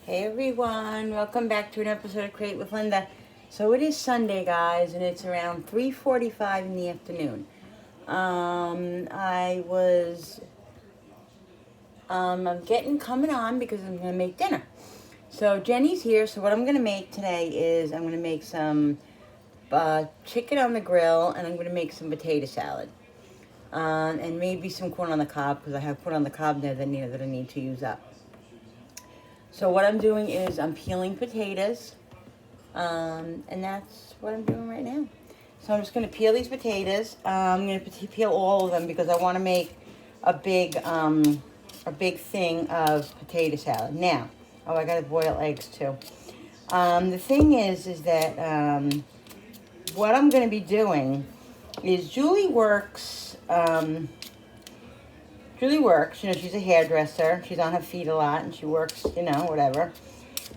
Hey everyone, welcome back to an episode of Create with Linda. So it is Sunday, guys, and it's around 3:45 in the afternoon. I'm coming on because I'm gonna make dinner. So Jenny's here. So what I'm gonna make today is I'm gonna make some chicken on the grill, and I'm gonna make some potato salad, and maybe some corn on the cob because I have corn on the cob there that I need to use up. So what I'm doing is I'm peeling potatoes, and that's what I'm doing right now. So I'm just going to peel these potatoes. I'm going to peel all of them because I want to make a big thing of potato salad. Now, I got to boil eggs too. The thing is that what I'm going to be doing is Julie works. She's a hairdresser. She's on her feet a lot, and she works, whatever.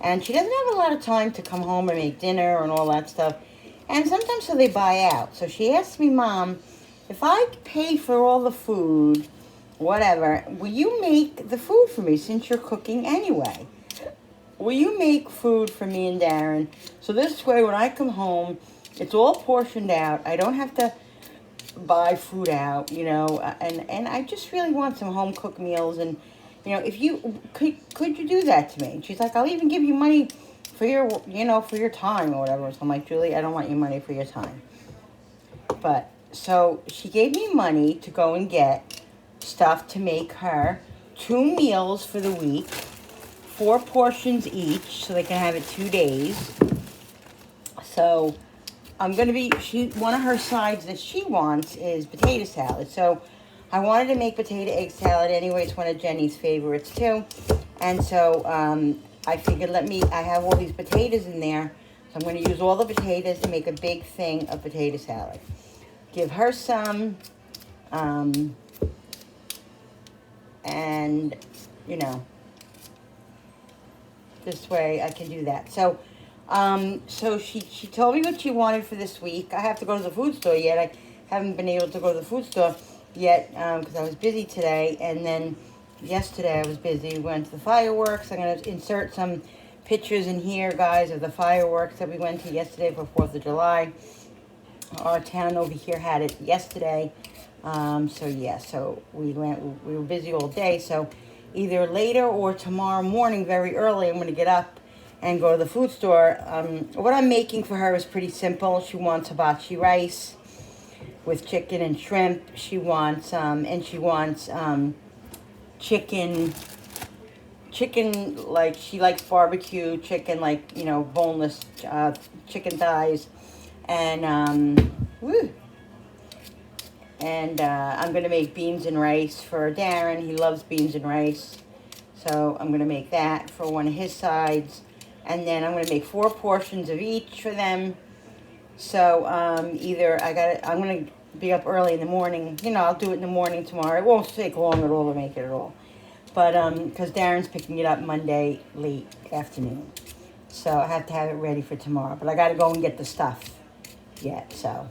And she doesn't have a lot of time to come home and make dinner and all that stuff. And sometimes so they buy out. So she asked me, Mom, if I pay for all the food, whatever, will you make the food for me since you're cooking anyway? Will you make food for me and Darren? So this way, when I come home, it's all portioned out. I don't have to buy food out, and I just really want some home cooked meals. And if you could you do that to me? And she's like, I'll even give you money for your time or whatever. So I'm like, Julie, I don't want your money for your time. But so she gave me money to go and get stuff to make her 2 meals for the week, 4 portions each, so they can have it 2 days. So I'm going to be, one of her sides that she wants is potato salad. So I wanted to make potato egg salad anyway. It's one of Jenny's favorites too. And so I figured I have all these potatoes in there. So I'm going to use all the potatoes to make a big thing of potato salad. Give her some, and, this way I can do that. So she told me what she wanted for this week. I have to go to the food store yet. I haven't been able to go to the food store yet because I was busy today. And then yesterday I was busy. We went to the fireworks. I'm going to insert some pictures in here, guys, of the fireworks that we went to yesterday for 4th of July. Our town over here had it yesterday. So we were busy all day. So either later or tomorrow morning, very early, I'm going to get up and go to the food store. What I'm making for her is pretty simple. She wants hibachi rice with chicken and shrimp. She wants chicken like she likes barbecue chicken, like boneless chicken thighs, and I'm gonna make beans and rice for Darren. He loves beans and rice, so I'm gonna make that for one of his sides. And then I'm going to make 4 portions of each for them. So I'm going to be up early in the morning. I'll do it in the morning tomorrow. It won't take long at all to make it at all. But because Darren's picking it up Monday late afternoon. So I have to have it ready for tomorrow. But I got to go and get the stuff yet. So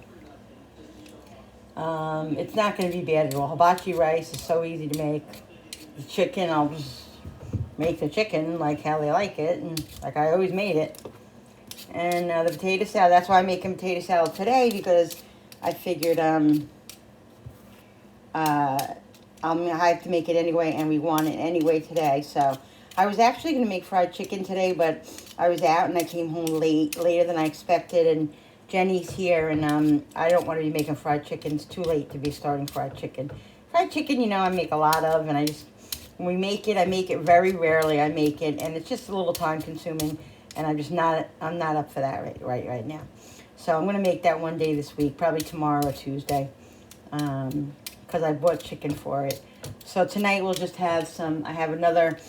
it's not going to be bad at all. Hibachi rice is so easy to make. The chicken, I'll just make the chicken like how they like it, and like I always made it. And the potato salad, that's why I'm making potato salad today, because I figured I have to make it anyway, and we want it anyway today. So I was actually going to make fried chicken today, but I was out and I came home later than I expected, and Jenny's here, and I don't want to be making fried chicken. It's too late to be starting fried chicken. Fried chicken, I make a lot of, and when we make it, I make it very rarely. I make it, and it's just a little time consuming, and I'm not up for that right now. So I'm gonna make that one day this week, probably tomorrow or Tuesday, because I bought chicken for it. So tonight we'll just have I have another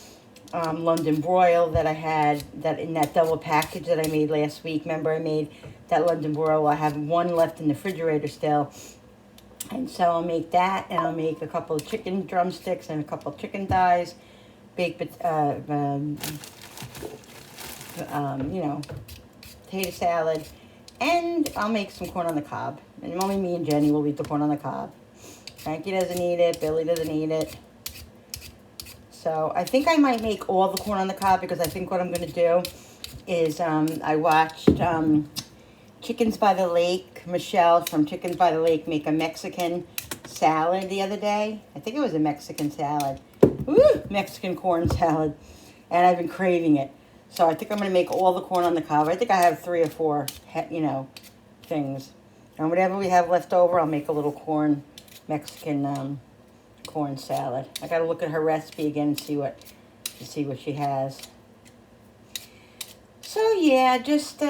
London broil that I had in that double package that I made last week. Remember, I made that London broil. I have one left in the refrigerator still. And so I'll make that, and I'll make a couple of chicken drumsticks and a couple of chicken thighs, baked, potato salad, and I'll make some corn on the cob. And only me and Jenny will eat the corn on the cob. Frankie doesn't eat it. Billy doesn't eat it. So I think I might make all the corn on the cob, because I think what I'm going to do is I watched Chickens by the Lake, Michelle from Chickens by the Lake, make a Mexican salad the other day. I think it was a Mexican salad. Woo! Mexican corn salad. And I've been craving it. So I think I'm going to make all the corn on the cob. I think I have 3 or 4, things. And whatever we have left over, I'll make a little Mexican corn salad. I got to look at her recipe again and see what she has. So yeah, just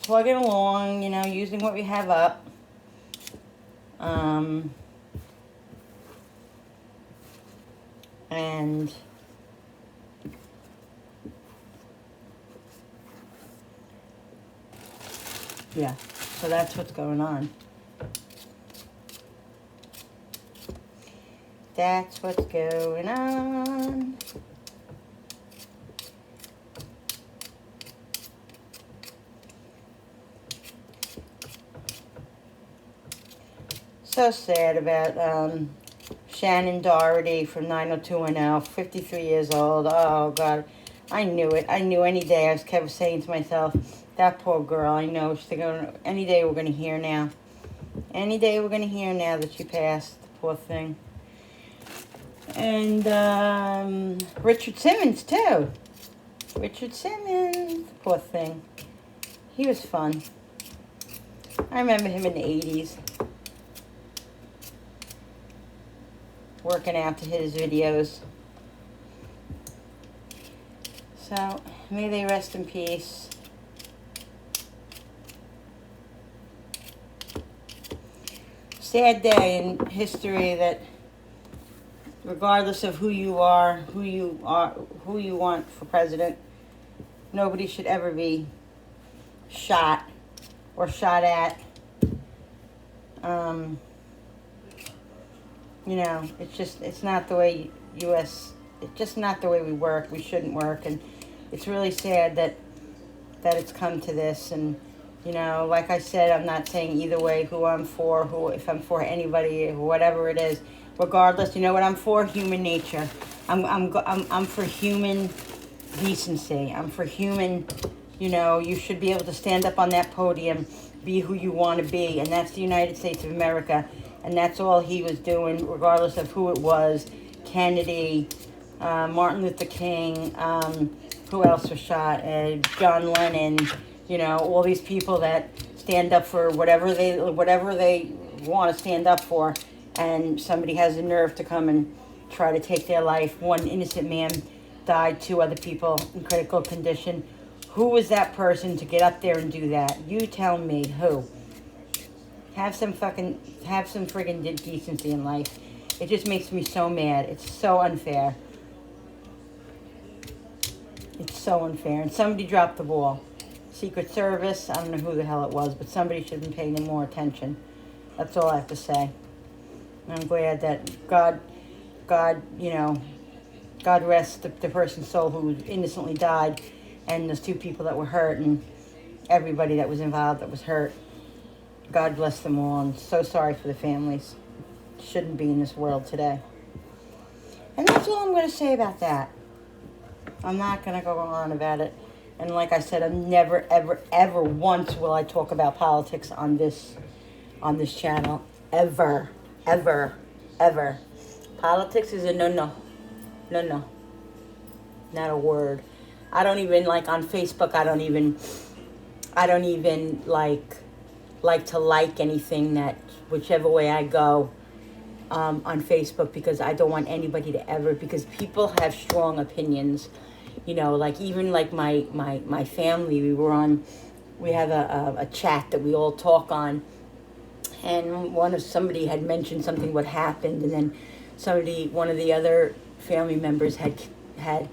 plugging along, using what we have up. And yeah, so that's what's going on. That's what's going on. So sad about Shannon Doherty from 90210, 53 years old. Oh, God. I knew it. I knew any day. I was kept saying to myself, that poor girl, I know. She's thinking, any day we're going to hear now. Any day we're going to hear now that she passed. The poor thing. And Richard Simmons, too. Richard Simmons. Poor thing. He was fun. I remember him in the 80s. Working out to his videos. So, may they rest in peace. Sad day in history that regardless of who you want for president, nobody should ever be shot or shot at. It's not the way it's just not the way we work. We shouldn't work, and it's really sad that it's come to this. And, like I said, I'm not saying either way who I'm for, if I'm for anybody, whatever it is. Regardless, you know what I'm for? Human nature. I'm for human decency. I'm for human, you should be able to stand up on that podium, be who you want to be, and that's the United States of America. And that's all he was doing, regardless of who it was. Kennedy, Martin Luther King, who else was shot? John Lennon, all these people that stand up for whatever they want to stand up for. And somebody has the nerve to come and try to take their life. One innocent man died, 2 other people in critical condition. Who was that person to get up there and do that? You tell me who. Have some friggin' decency in life. It just makes me so mad. It's so unfair. It's so unfair. And somebody dropped the ball. Secret Service, I don't know who the hell it was, but somebody should have been paying more attention. That's all I have to say. And I'm glad that God rest the person's soul who innocently died, and those 2 people that were hurt, and everybody that was involved that was hurt. God bless them all. I'm so sorry for the families. Shouldn't be in this world today. And that's all I'm going to say about that. I'm not going to go on about it. And like I said, I'm never, ever, ever once will I talk about politics on this channel. Ever, ever, ever. Politics is a no. No. Not a word. I don't even, on Facebook, I don't even like to like anything that, whichever way I go on Facebook, because I don't want anybody to ever, because people have strong opinions, even my family, we have a chat that we all talk on, and somebody had mentioned something what happened, and then one of the other family members had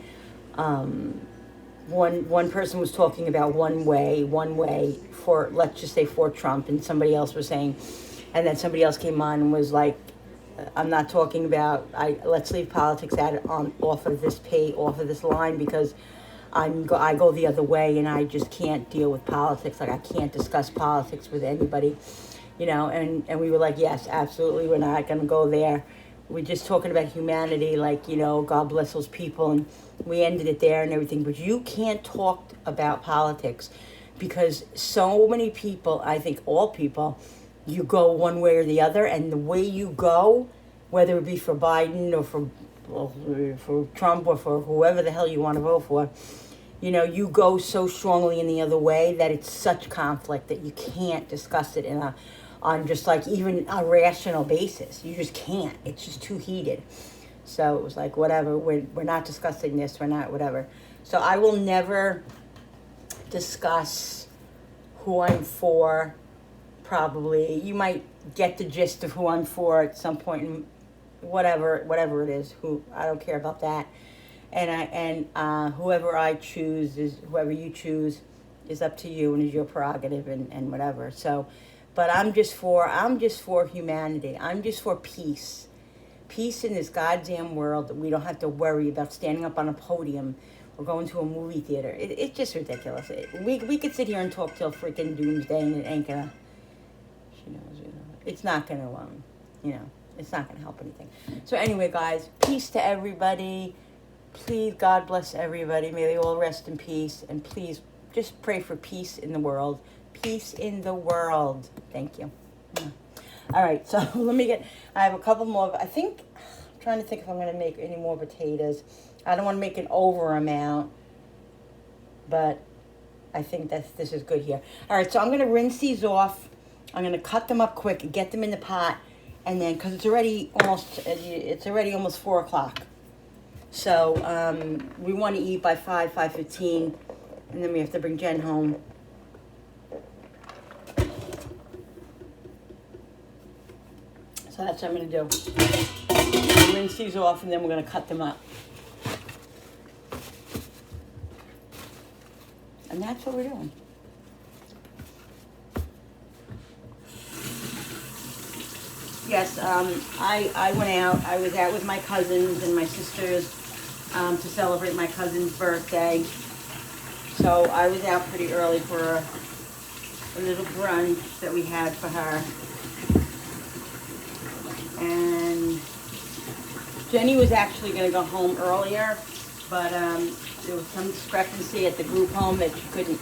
one person was talking about one way for, let's just say, for Trump, and somebody else was saying, and then somebody else came on and was like, I'm not talking about, let's leave politics off of this line, because I go the other way, and I just can't deal with politics. I can't discuss politics with anybody, and we were like, yes, absolutely, we're not going to go there. we're just talking about humanity, like, you know, God bless those people, and we ended it there and everything. But you can't talk about politics because so many people, I think all people, you go one way or the other, and the way you go, whether it be for Biden or for Trump or for whoever the hell you want to vote for, you know, you go so strongly in the other way that it's such conflict that you can't discuss it on just like even a rational basis. You just can't. It's just too heated. So it was like, whatever, we're not discussing this, we're not, whatever. So I will never discuss who I'm for, probably. You might get the gist of who I'm for at some point, in whatever it is, who, I don't care about that. And whoever I choose is, whoever you choose is up to you and is your prerogative and whatever. So, but I'm just for humanity. I'm just for peace. Peace in this goddamn world, that we don't have to worry about standing up on a podium or going to a movie theater. It's just ridiculous. We could sit here and talk till freaking doomsday, and it ain't gonna, she knows, you know, it's not gonna, you know, it's not gonna help anything. So anyway, guys, peace to everybody. Please, God bless everybody. May they all rest in peace. And please, just pray for peace in the world. Peace in the world. Thank you. Yeah. All right, so I have a couple more. I'm trying to think if I'm going to make any more potatoes. I don't want to make an over amount, but I think this is good here. All right, so I'm going to rinse these off. I'm going to cut them up quick, get them in the pot, and then, because it's already almost 4 o'clock. So we want to eat by 5:15, and then we have to bring Jen home. So that's what I'm going to do. Rinse these off, and then we're going to cut them up. And that's what we're doing. Yes, I went out. I was out with my cousins and my sisters to celebrate my cousin's birthday. So I was out pretty early for a little brunch that we had for her. And Jenny was actually going to go home earlier, but there was some discrepancy at the group home that she couldn't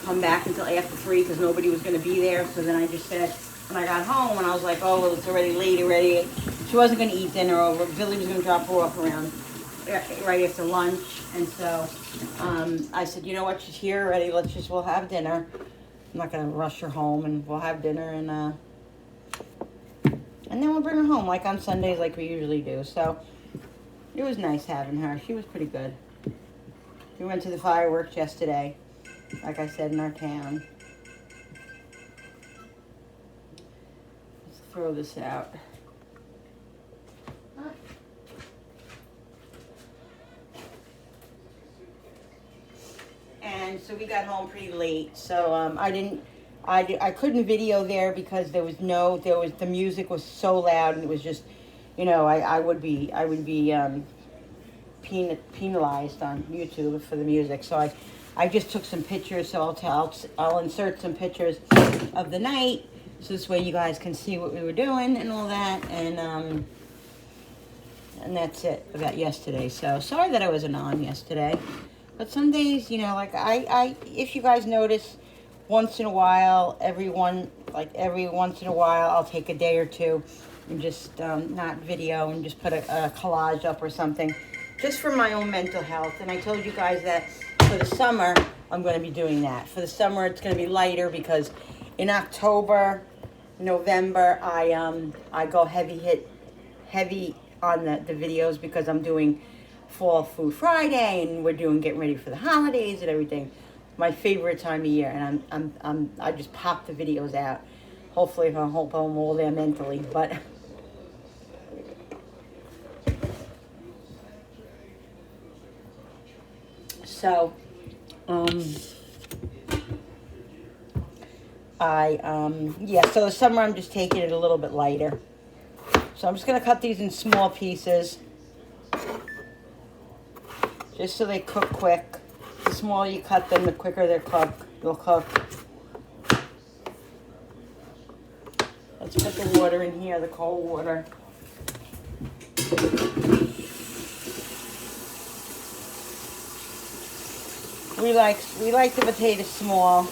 come back until after 3 because nobody was going to be there. So then I just said, when I got home, and I was like, oh, well, it's already late already. She wasn't going to eat dinner, or Billy was going to drop her off around right after lunch. And so I said, you know what, she's here already. We'll have dinner. I'm not going to rush her home, and we'll have dinner, and then we'll bring her home, like on Sundays, like we usually do. So it was nice having her. She was pretty good. We went to the fireworks yesterday, like I said, in our town. Let's throw this out. And so we got home pretty late. So I couldn't video there because the music was so loud, and it was just, you know, I would be penalized on YouTube for the music. So I just took some pictures. So I'll insert some pictures of the night, so this way you guys can see what we were doing and all that. And that's it about yesterday. So sorry that I wasn't on yesterday, but some days, you know, like if you guys notice, once in a while, every once in a while, I'll take a day or two and just not video and just put a collage up or something, just for my own mental health. And I told you guys that for the summer, I'm going to be doing that. For the summer, it's going to be lighter because in October, November, I go heavy on the videos because I'm doing Fall Food Friday, and we're getting ready for the holidays and everything. My favorite time of year, and I just pop the videos out. Hopefully, I hope I'm all there mentally, but so so the summer I'm just taking it a little bit lighter. So I'm just gonna cut these in small pieces, just so they cook quick. The smaller you cut them, the quicker they'll cook. Let's put the water in here, the cold water. We like the potatoes small.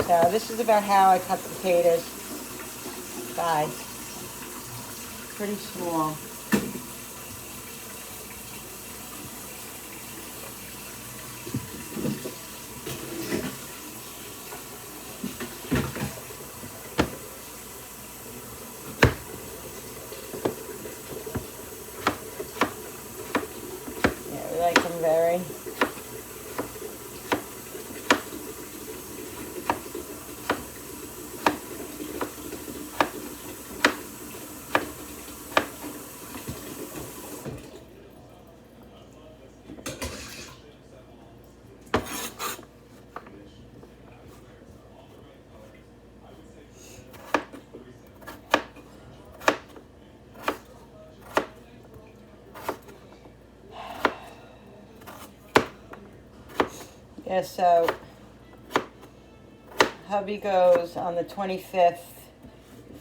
So this is about how I cut the potatoes, guys. Pretty small. Yeah, we like them very. Yeah, so hubby goes on the 25th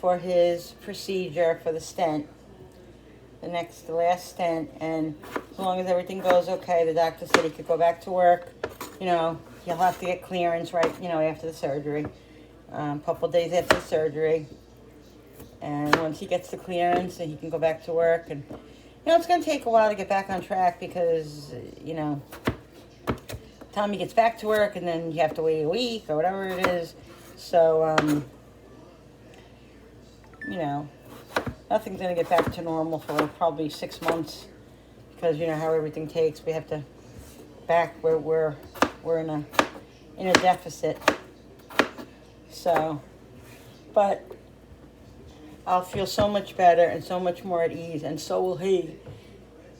for his procedure for the stent, the last stent, and as long as everything goes okay, the doctor said he could go back to work. You know, he'll have to get clearance after the surgery, a couple days after the surgery, and once he gets the clearance, then he can go back to work. And it's going to take a while to get back on track because time he gets back to work, and then you have to wait a week or whatever it is. So, nothing's going to get back to normal for probably 6 months because you know how everything takes. We have to back where we're in a deficit. So, but I'll feel so much better and so much more at ease, and so will he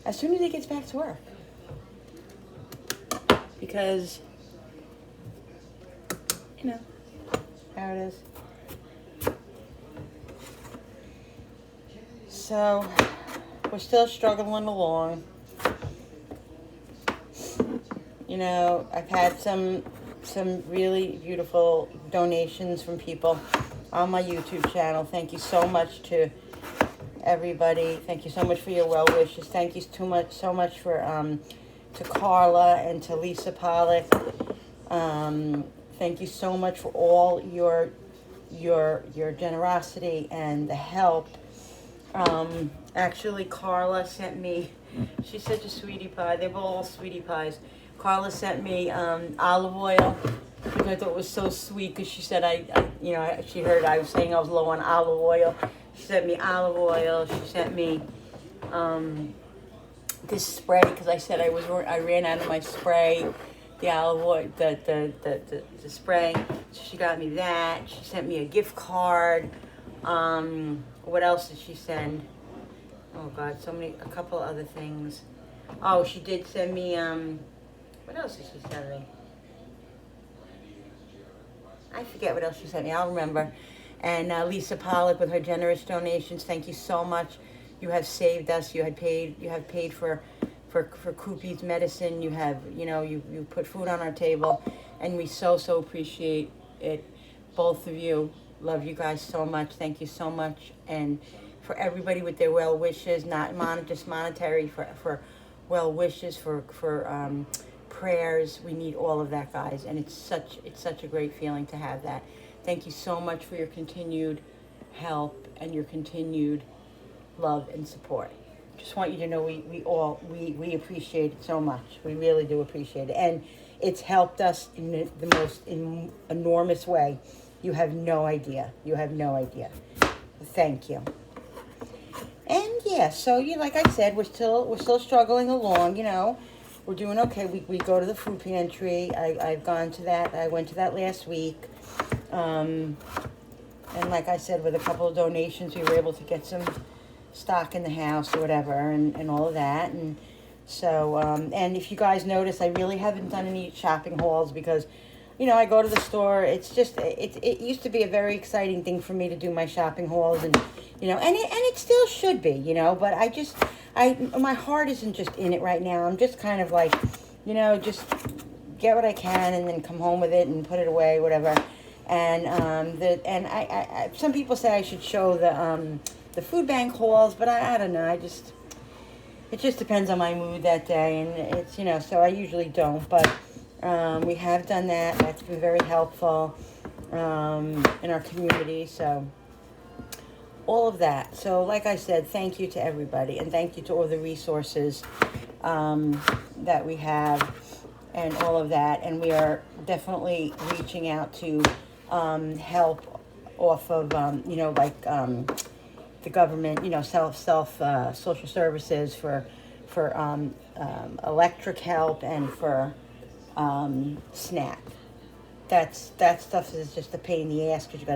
as soon as he gets back to work. Because, how it is. So, we're still struggling along. I've had some really beautiful donations from people on my YouTube channel. Thank you so much to everybody. Thank you so much for your well wishes. Thank you so much for to Carla and to Lisa Pollock. Thank you so much for all your generosity and the help. Actually, Carla sent me, she's such a sweetie pie. They were all sweetie pies. Carla sent me olive oil, which I thought was so sweet because she said she heard I was saying I was low on olive oil. She sent me olive oil. She sent me this spray because I said I ran out of my spray, the olive oil, the spray. So she got me that. She sent me a gift card. What else did she send? Oh God, a couple other things. Oh, she did send me, what else did she send me? I forget what else she sent me, I'll remember. And Lisa Pollock with her generous donations, thank you so much. You have saved us. You have paid for Koopy's medicine. You have, you put food on our table, and we so appreciate it. Both of you. Love you guys so much. Thank you so much. And for everybody with their well wishes, not just monetary, for well wishes, for prayers. We need all of that, guys. And it's such a great feeling to have that. Thank you so much for your continued help and your continued love and support. Just want you to know we appreciate it so much. We really do appreciate it. And it's helped us in the most enormous way. You have no idea. Thank you. And yeah, so like I said, we're still struggling along. We're doing okay. We go to the food pantry. I've gone to that. I went to that last week. And like I said, with a couple of donations, we were able to get some stock in the house or whatever, and all of that. And so, and if you guys notice, I really haven't done any shopping hauls because I go to the store. It's just, it used to be a very exciting thing for me to do my shopping hauls, and, and it still should be, but my heart isn't just in it right now. I'm just kind of like, just get what I can and then come home with it and put it away, whatever. And, some people say I should show the food bank hauls, but I don't know. it just depends on my mood that day, and it's, so I usually don't, but we have done that. That's been very helpful in our community, so all of that. So like I said, thank you to everybody, and thank you to all the resources that we have and all of that, and we are definitely reaching out to help off of, the government, social services for electric help and for SNAP. That stuff is just a pain in the ass because you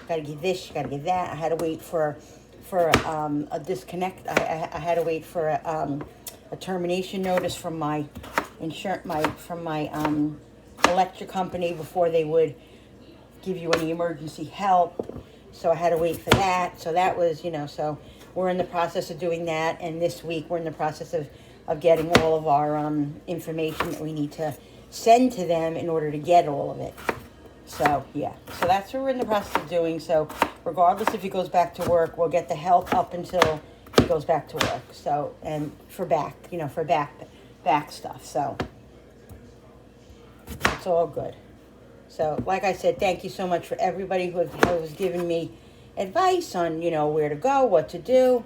gotta give this, you gotta give that. I had to wait for a disconnect. I had to wait for a termination notice from my electric company before they would give you any emergency help. So I had to wait for that. So that was, so we're in the process of doing that. And this week we're in the process of getting all of our information that we need to send to them in order to get all of it. So, yeah. So that's what we're in the process of doing. So regardless if he goes back to work, we'll get the help up until he goes back to work. So, and for back, for back stuff. So it's all good. So, like I said, thank you so much for everybody who has given me advice on, where to go, what to do.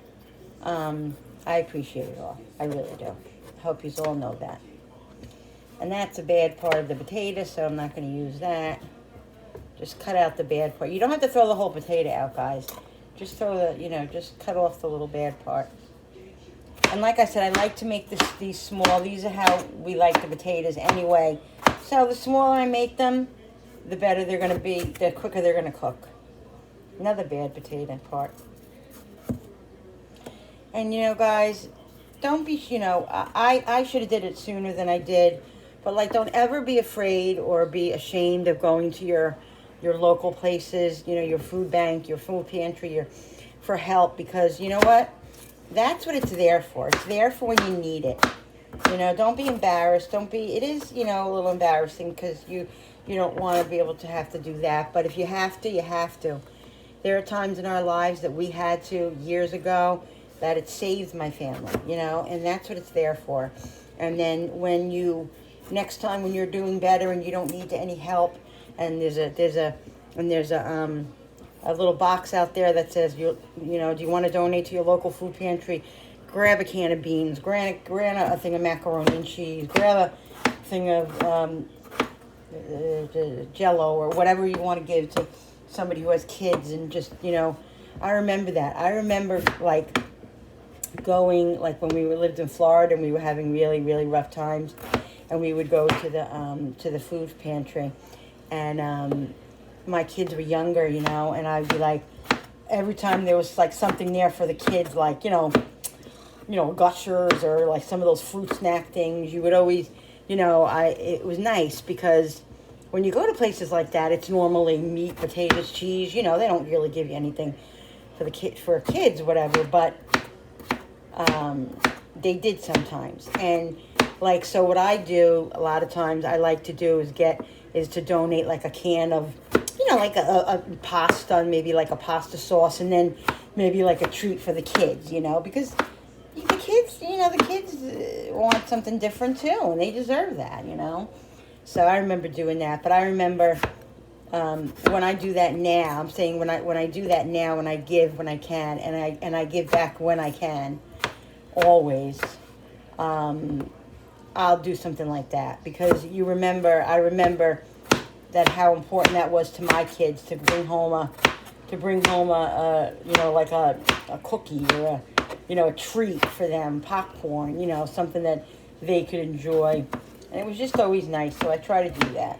I appreciate it all. I really do. I hope you all know that. And that's a bad part of the potato, so I'm not going to use that. Just cut out the bad part. You don't have to throw the whole potato out, guys. Just throw just cut off the little bad part. And like I said, I like to make these small. These are how we like the potatoes anyway. So the smaller I make them, the better they're going to be, the quicker they're going to cook. Another bad potato part. And, guys, don't be, I should have did it sooner than I did. But, don't ever be afraid or be ashamed of going to your local places, your food bank, your food pantry, for help. Because, you know what? That's what it's there for. It's there for when you need it. Don't be embarrassed. It is, a little embarrassing because you don't want to be able to have to do that. But if you have to, you have to. There are times in our lives that we had to years ago that it saved my family, and that's what it's there for. And then next time when you're doing better and you don't need any help, and there's a little box out there that says, do you want to donate to your local food pantry? Grab a can of beans, grab a thing of macaroni and cheese, grab a thing of Jello or whatever you want to give to somebody who has kids. And just, I remember that. I remember going, when we lived in Florida and we were having really, really rough times, and we would go to the food pantry, and my kids were younger, and I'd be every time there was something there for the kids, Gushers or some of those fruit snack things, you would always, it was nice because when you go to places like that, it's normally meat, potatoes, cheese, they don't really give you anything for kids, whatever, but they did sometimes. And so what I do a lot of times, I like to do is to donate a can of, a pasta, maybe a pasta sauce, and then maybe a treat for the kids, because the kids want something different too, and they deserve that, So I remember doing that, but I remember when I do that now, I'm saying when I do that now, when I give when I can, and I give back when I can, always, I'll do something like that, because I remember that how important that was to my kids to bring home a cookie or a treat for them, popcorn, something that they could enjoy. And it was just always nice, so I try to do that.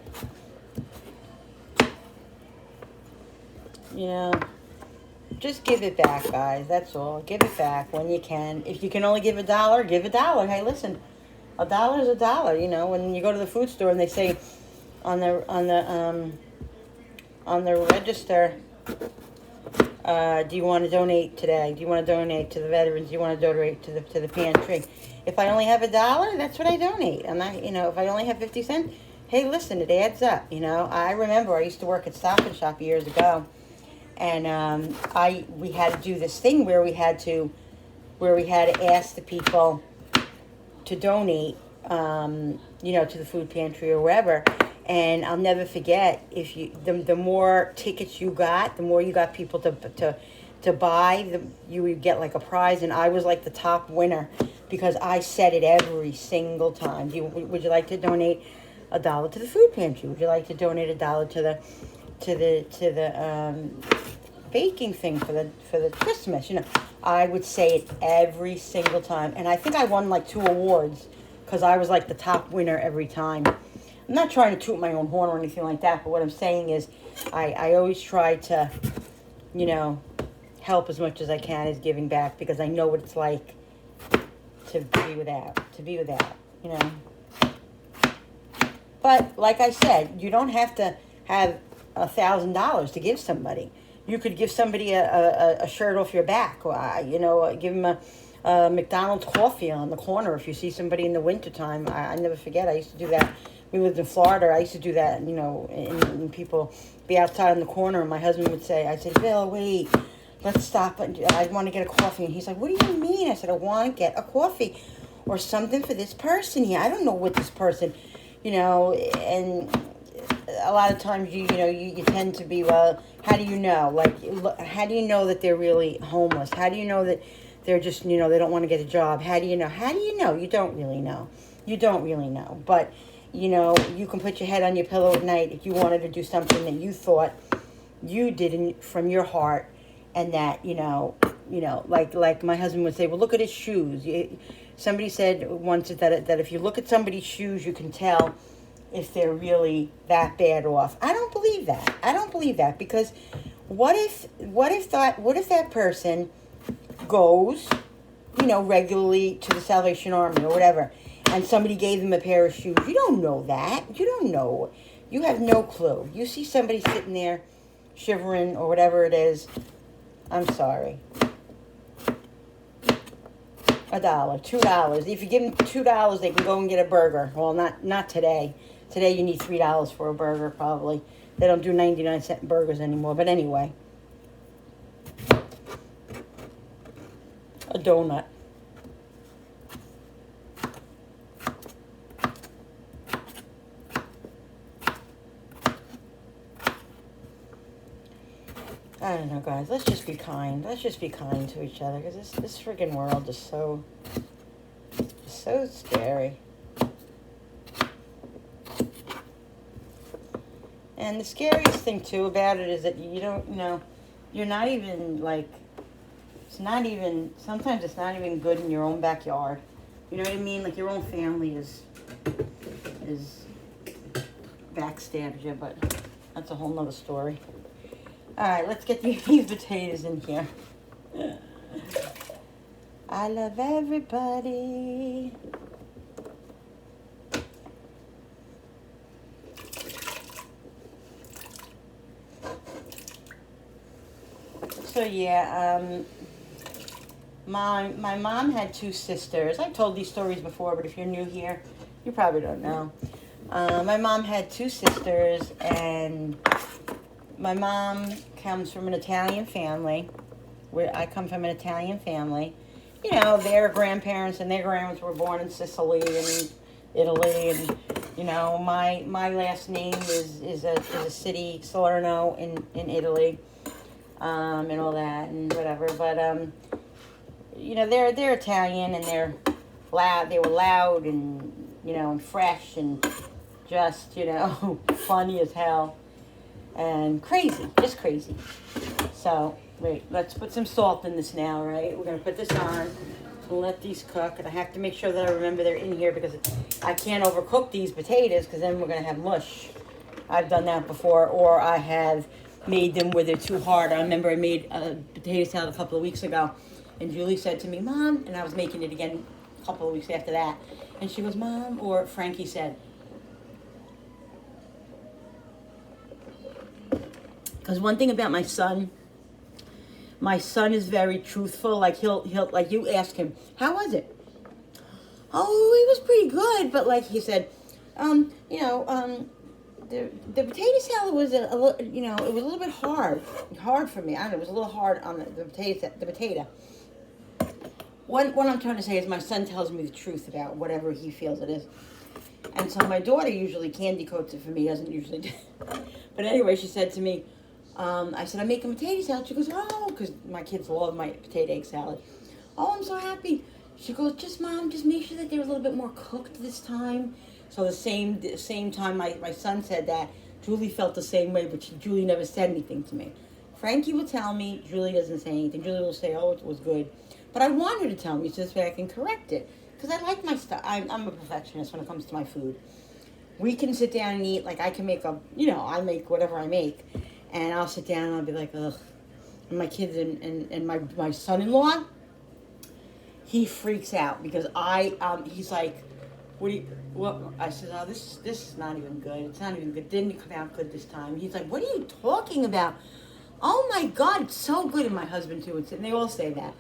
Just give it back, guys. That's all. Give it back when you can. If you can only give $1, give $1. Hey, listen, $1 is $1. When you go to the food store and they say on the register, do you want to donate today? Do you want to donate to the veterans? Do you want to donate to the pantry? If I only have $1, that's what I donate. And if I only have 50 cents, hey, listen, it adds up. I remember I used to work at Stop and Shop years ago, and we had to do this thing where we had to ask the people to donate, to the food pantry or wherever. And I'll never forget, if the more tickets you got, the more you got people to buy, you would get like a prize. And I was like the top winner because I said it every single time. Would you like to donate $1 to the food pantry? Would you like to donate $1 to the baking thing for the Christmas? I would say it every single time, and I think I won like 2 awards because I was like the top winner every time. I'm not trying to toot my own horn or anything like that, but what I'm saying is I always try to, help as much as I can as giving back, because I know what it's like to be without. But like I said, you don't have to have $1,000 to give somebody. You could give somebody a shirt off your back, or give them a McDonald's coffee on the corner if you see somebody in the wintertime. I never forget, I used to do that. We lived in Florida. I used to do that, and people be outside on the corner, and my husband would say, I'd say, Bill, wait, let's stop. I want to get a coffee. And he's like, what do you mean? I said, I want to get a coffee or something for this person here. I don't know what this person, and a lot of times you tend to be, well, how do you know? Like, how do you know that they're really homeless? How do you know that they're just, they don't want to get a job? How do you know? How do you know? You don't really know. You don't really know. But, you can put your head on your pillow at night if you wanted to do something that you thought you did from your heart, and that, like my husband would say, well, look at his shoes. Somebody said once that if you look at somebody's shoes, you can tell if they're really that bad off. I don't believe that. Because what if that person goes, regularly to the Salvation Army or whatever, and somebody gave them a pair of shoes? You don't know that. You don't know. You have no clue. You see somebody sitting there shivering or whatever it is. I'm sorry. $1, $2. If you give them $2, they can go and get a burger. Well, not today. Today you need $3 for a burger, probably. They don't do 99-cent burgers anymore. But anyway. A donut. I don't know, guys. Let's just be kind. Let's just be kind to each other, because this friggin' world is so scary. And the scariest thing too about it is that you don't, you're not even like, sometimes it's not even good in your own backyard. You know what I mean? Like, your own family is backstabs you, but that's a whole nother story. All right, let's get these potatoes in here. I love everybody. So yeah, my mom had 2 sisters. I've told these stories before, but if you're new here, you probably don't know. My mom had 2 sisters, and my mom comes from an Italian family. I come from an Italian family. Their grandparents and their grandparents were born in Sicily and Italy, and my last name is a city, Salerno, in Italy, and all that and whatever. But they're Italian, and they're loud. They were loud and and fresh and just funny as hell. And crazy, just crazy. So, wait, let's put some salt in this now, right? We're going to put this on. We'll let these cook. And I have to make sure that I remember they're in here, because I can't overcook these potatoes, because then we're going to have mush. I've done that before, or I have made them where they're too hard. I remember I made a potato salad a couple of weeks ago, and Julie said to me, Mom, and I was making it again a couple of weeks after that, and she goes, Mom, or Frankie said, because one thing about my son is very truthful. Like, he'll like, you ask him, how was it? Oh, it was pretty good. But like he said, the potato salad was a little, it was a little bit hard for me. I don't know, it was a little hard on the potato. what I'm trying to say is my son tells me the truth about whatever he feels it is. And so my daughter usually candy coats it for me, doesn't usually do. But anyway, she said to me, I said, I'm making potato salad. She goes, oh, because my kids love my potato egg salad. Oh, I'm so happy. She goes, just Mom, just make sure that they're a little bit more cooked this time. So the same time my son said that, Julie felt the same way, but Julie never said anything to me. Frankie will tell me, Julie doesn't say anything. Julie will say, oh, it was good. But I want her to tell me so this way I can correct it. Because I like my stuff. I'm a perfectionist when it comes to my food. We can sit down and eat, like I can make I make whatever I make. And I'll sit down and I'll be like, ugh. And my kids and my son-in-law, he freaks out because he's like, what? I said, oh, this is not even good. It's not even good. Didn't come out good this time. He's like, what are you talking about? Oh my God, it's so good. And my husband too. And they all say that.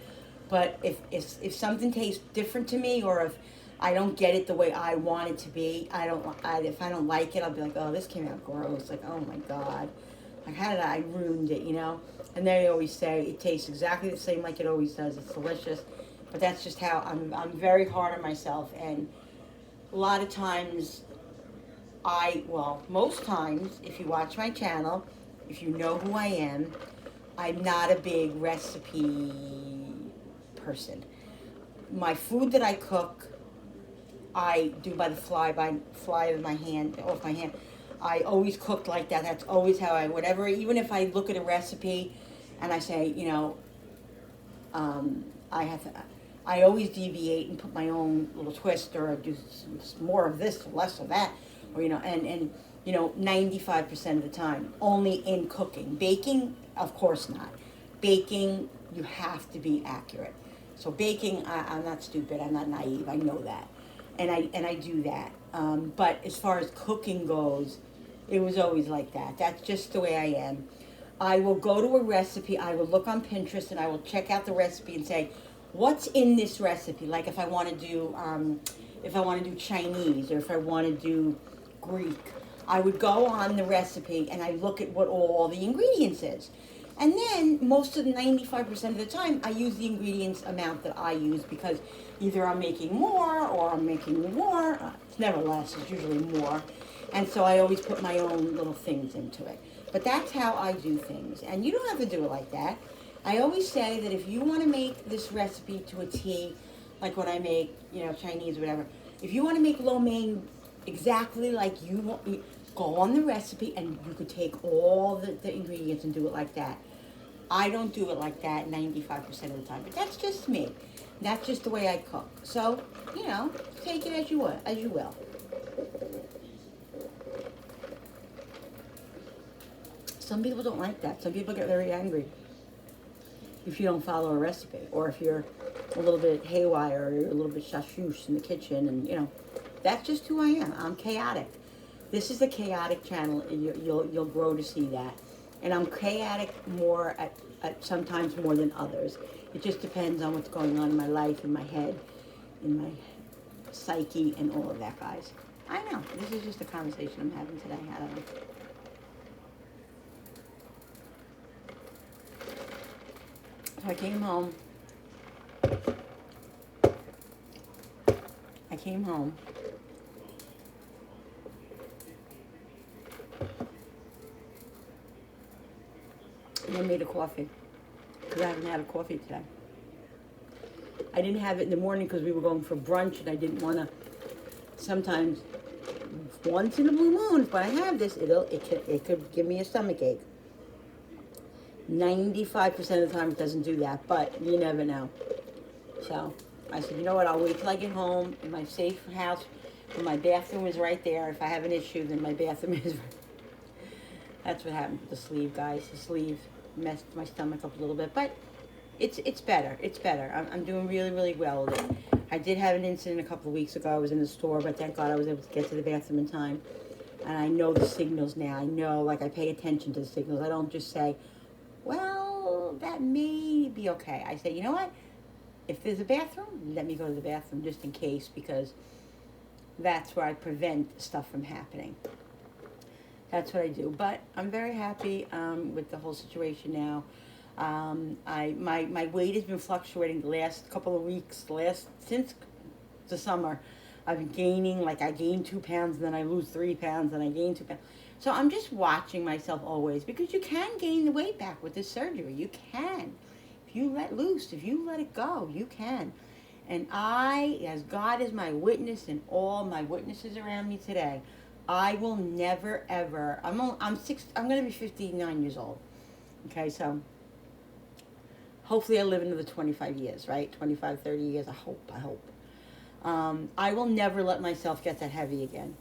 But if something tastes different to me, or if I don't get it the way I want it to be, if I don't like it, I'll be like, oh, this came out gross. Like, oh my God, like how did I ruined it, And they always say it tastes exactly the same like it always does. It's delicious, but that's just how I'm very hard on myself, and a lot of times most times, if you watch my channel, if you know who I am, I'm not a big recipe person. My food that I cook, I do by the fly of my hand, off my hand. I always cook like that. That's always how even if I look at a recipe and I say, I always deviate and put my own little twist, or do more of this, less of that, or, and 95% of the time, only in cooking. Baking, of course not. Baking, you have to be accurate. So baking, I'm not stupid. I'm not naive. I know that, and I do that. But as far as cooking goes, it was always like that. That's just the way I am. I will go to a recipe. I will look on Pinterest and I will check out the recipe and say, what's in this recipe? Like if I want to do Chinese, or if I want to do Greek, I would go on the recipe and I look at what all the ingredients is. And then most of the 95% of the time, I use the ingredients amount that I use, because either I'm making more or I'm making more. It's never less, it's usually more. And so I always put my own little things into it. But that's how I do things. And you don't have to do it like that. I always say that if you want to make this recipe to a T, like when I make, Chinese or whatever, if you want to make lo mein exactly like you want, go on the recipe and you could take all the ingredients and do it like that. I don't do it like that 95% of the time, but that's just me. That's just the way I cook. So, take it as you will. Some people don't like that. Some people get very angry if you don't follow a recipe, or if you're a little bit haywire, or you're a little bit shashoosh in the kitchen, and that's just who I am. I'm chaotic. This is a chaotic channel, and you'll grow to see that. And I'm chaotic more at sometimes more than others. It just depends on what's going on in my life, in my head, in my psyche, and all of that, guys. I know. This is just a conversation I'm having today. I don't know. So I came home. And I made a coffee, because I haven't had a coffee today. I didn't have it in the morning because we were going for brunch, and I didn't want to. Sometimes, once in a blue moon, if I have this, it could give me a stomach ache. 95% of the time it doesn't do that, but you never know. So I said, you know what, I'll wait till I get home in my safe house, where my bathroom is right there. If I have an issue, then my bathroom is right. That's what happened with the sleeve, guys. The sleeve messed my stomach up a little bit, but it's better. It's better. I'm doing really, really well with it. I did have an incident a couple of weeks ago. I was in the store, but thank God I was able to get to the bathroom in time. And I know the signals now. I know, I pay attention to the signals. I don't just say, well, that may be okay. I say, you know what? If there's a bathroom, let me go to the bathroom just in case, because that's where I prevent stuff from happening. That's what I do. But I'm very happy with the whole situation now. My weight has been fluctuating the last couple of weeks, since the summer. I've been gaining, like I gain 2 pounds, and then I lose 3 pounds, and I gain 2 pounds. So I'm just watching myself always, because you can gain the weight back with this surgery. You can. If you let loose, if you let it go, you can. And I, as God is my witness and all my witnesses around me today, I will never ever. I'm going to be 59 years old. Okay, so hopefully I live another 25 years, right? 25, 30 years. I hope. I will never let myself get that heavy again.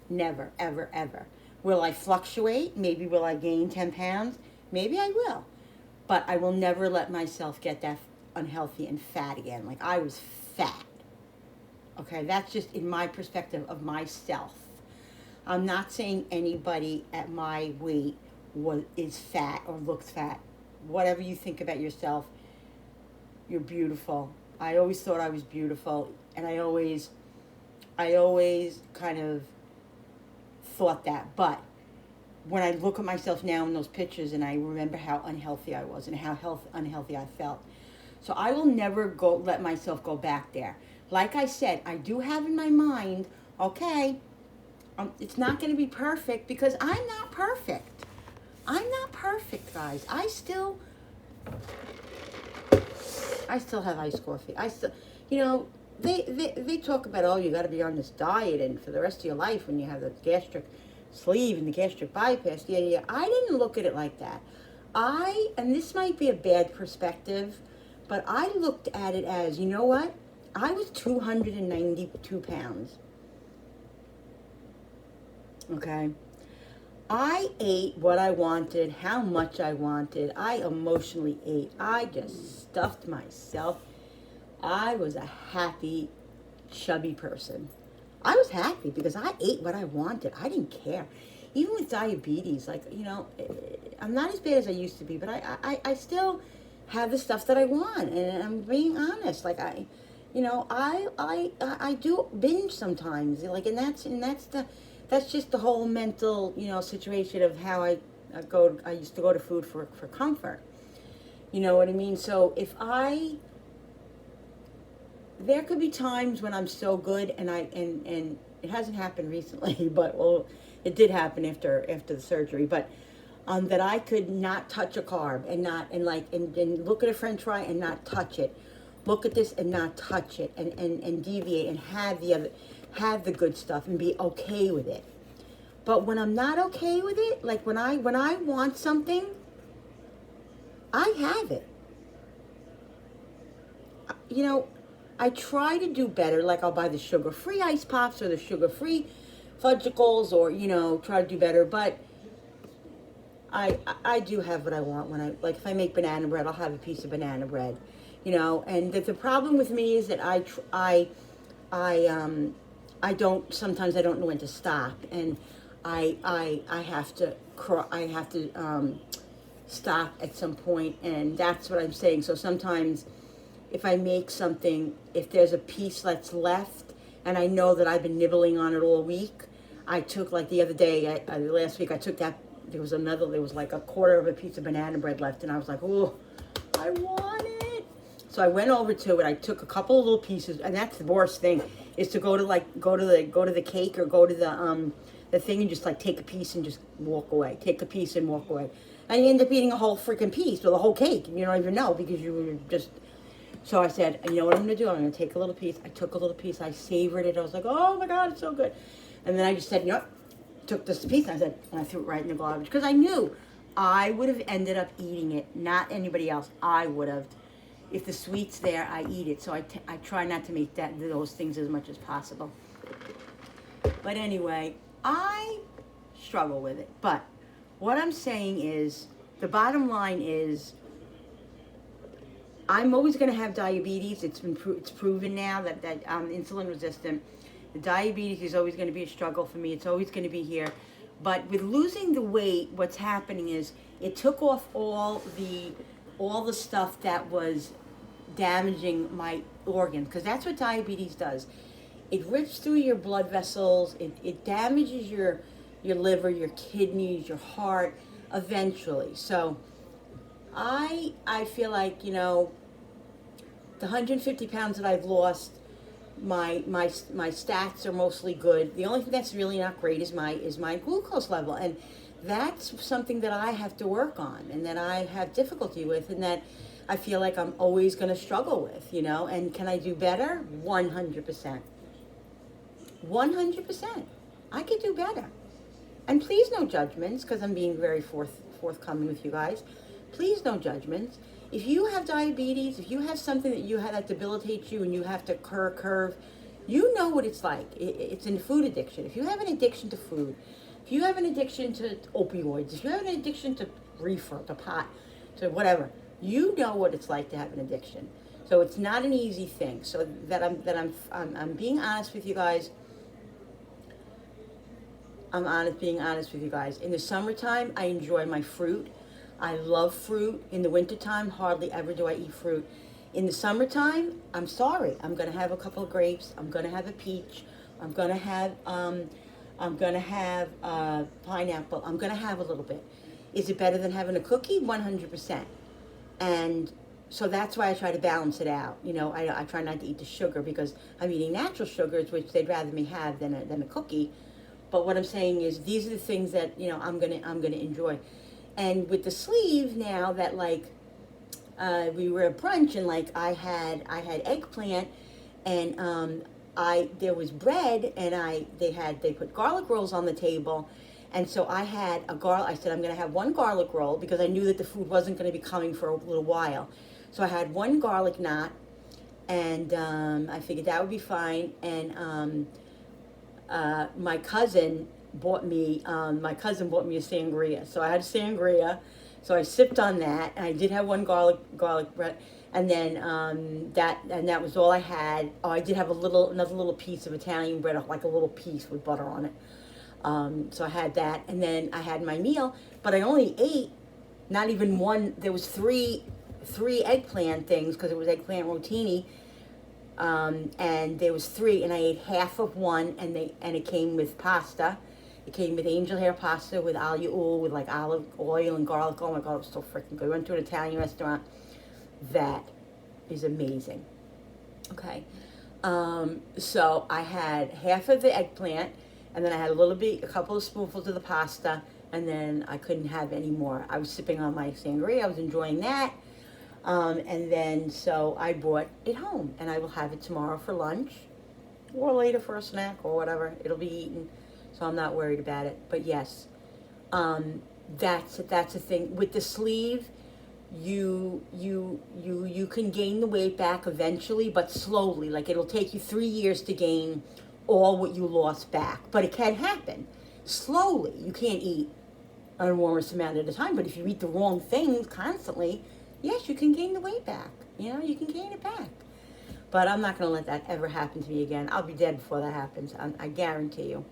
Never, ever, ever. Will I fluctuate? Maybe will I gain 10 pounds? Maybe I will. But I will never let myself get that unhealthy and fat again. Like I was fat. Okay, that's just in my perspective of myself. I'm not saying anybody at my weight is fat or looks fat. Whatever you think about yourself, you're beautiful. I always thought I was beautiful, and I always kind of thought that. But when I look at myself now in those pictures, and I remember how unhealthy I was and how unhealthy I felt, so I will never let myself go back there. Like I said, I do have in my mind, okay, it's not going to be perfect, because I'm not perfect. I'm not perfect, guys. I still have iced coffee. They talk about, oh, you got to be on this diet and for the rest of your life when you have the gastric sleeve and the gastric bypass. Yeah. I didn't look at it like that. And this might be a bad perspective, but I looked at it as, you know what? I was 292 pounds. Okay. I ate what I wanted, how much I wanted. I emotionally ate. I just stuffed myself. I was a happy, chubby person. I was happy because I ate what I wanted. I didn't care. Even with diabetes, I'm not as bad as I used to be, but I still have the stuff that I want, and I'm being honest. I do binge sometimes, that's just the whole mental, situation of how I used to go to food for comfort. You know what I mean? So there could be times when I'm so good, and it hasn't happened recently, but it did happen after the surgery, but that I could not touch a carb and look at a French fry and not touch it, look at this and not touch it, and deviate and have the good stuff and be okay with it. But when I'm not okay with it, like when I want something, I have it. I try to do better. Like I'll buy the sugar-free ice pops or the sugar-free fudgicles, or try to do better. But I do have what I want when if I make banana bread, I'll have a piece of banana bread, And the problem with me is that sometimes I don't know when to stop, and I have to stop at some point, and that's what I'm saying. So sometimes if I make something, if there's a piece that's left, and I know that I've been nibbling on it all week, I took, like the other day, last week, I took that, there was like a quarter of a piece of banana bread left, and I was like, oh, I want it. So I went over to it, I took a couple of little pieces, and that's the worst thing, is to go to the cake or go to the thing and just take a piece and just walk away. Take a piece and walk away. And you end up eating a whole freaking piece or the whole cake, and you don't even know because you were just... So I said, you know what I'm going to do? I'm going to take a little piece. I took a little piece. I savored it. I was like, oh my God, it's so good. And then I just said, took this piece, and I threw it right in the garbage, because I knew I would have ended up eating it, not anybody else. I would have. If the sweet's there, I eat it. So I try not to make those things as much as possible. But anyway, I struggle with it. But what I'm saying is, the bottom line is, I'm always going to have diabetes. It's proven now that I'm insulin resistant. The diabetes is always going to be a struggle for me. It's always going to be here. But with losing the weight, what's happening is it took off all the stuff that was damaging my organs, because that's what diabetes does. It rips through your blood vessels. It damages your liver, your kidneys, your heart, eventually. So I feel like, the 150 pounds that I've lost, my stats are mostly good. The only thing that's really not great is my glucose level, and that's something that I have to work on, and that I have difficulty with, and that I feel like I'm always going to struggle with, And can I do better? 100%. 100%. I could do better. And please, no judgments, because I'm being very forthcoming with you guys. Please, no judgments. If you have diabetes, if you have something that debilitates you and you have to curve, you know what it's like. It's in food addiction. If you have an addiction to food, if you have an addiction to opioids, if you have an addiction to reefer, to pot, to whatever, you know what it's like to have an addiction. So it's not an easy thing. So I'm being honest with you guys. Being honest with you guys. In the summertime, I enjoy my fruit. I love fruit. In the wintertime, hardly ever do I eat fruit. In the summertime, I'm sorry. I'm gonna have a couple of grapes. I'm gonna have a peach. I'm gonna have pineapple. I'm gonna have a little bit. Is it better than having a cookie? 100%. And so that's why I try to balance it out. I try not to eat the sugar because I'm eating natural sugars, which they'd rather me have than a cookie. But what I'm saying is, these are the things that I'm gonna enjoy. And with the sleeve now, that we were at brunch, and I had eggplant, and there was bread, and they put garlic rolls on the table, and so I had I said I'm gonna have one garlic roll because I knew that the food wasn't gonna be coming for a little while. So I had one garlic knot, and I figured that would be fine. And my cousin bought me a sangria. So I had a sangria, so I sipped on that, and I did have one garlic bread, and then that was all I had. Oh, I did have another little piece of Italian bread, like a little piece with butter on it. So I had that, and then I had my meal, but I only ate not even one. There was three eggplant things because it was eggplant rotini. And there was three, and I ate half of one, and it came with pasta. It came with angel hair pasta with aglio olio, with olive oil and garlic. Oh my God, it was so freaking good. We went to an Italian restaurant. That is amazing. Okay. So I had half of the eggplant, and then I had a couple of spoonfuls of the pasta, and then I couldn't have any more. I was sipping on my sangria. I was enjoying that. And then, so I brought it home, and I will have it tomorrow for lunch, or later for a snack, or whatever. It'll be eaten, so I'm not worried about it. But yes, that's a thing. With the sleeve, you can gain the weight back eventually, but slowly. It'll take you 3 years to gain all what you lost back, but it can happen slowly. You can't eat an enormous amount at a time, but if you eat the wrong things constantly, yes, you can gain the weight back. You can gain it back. But I'm not going to let that ever happen to me again. I'll be dead before that happens. I guarantee you.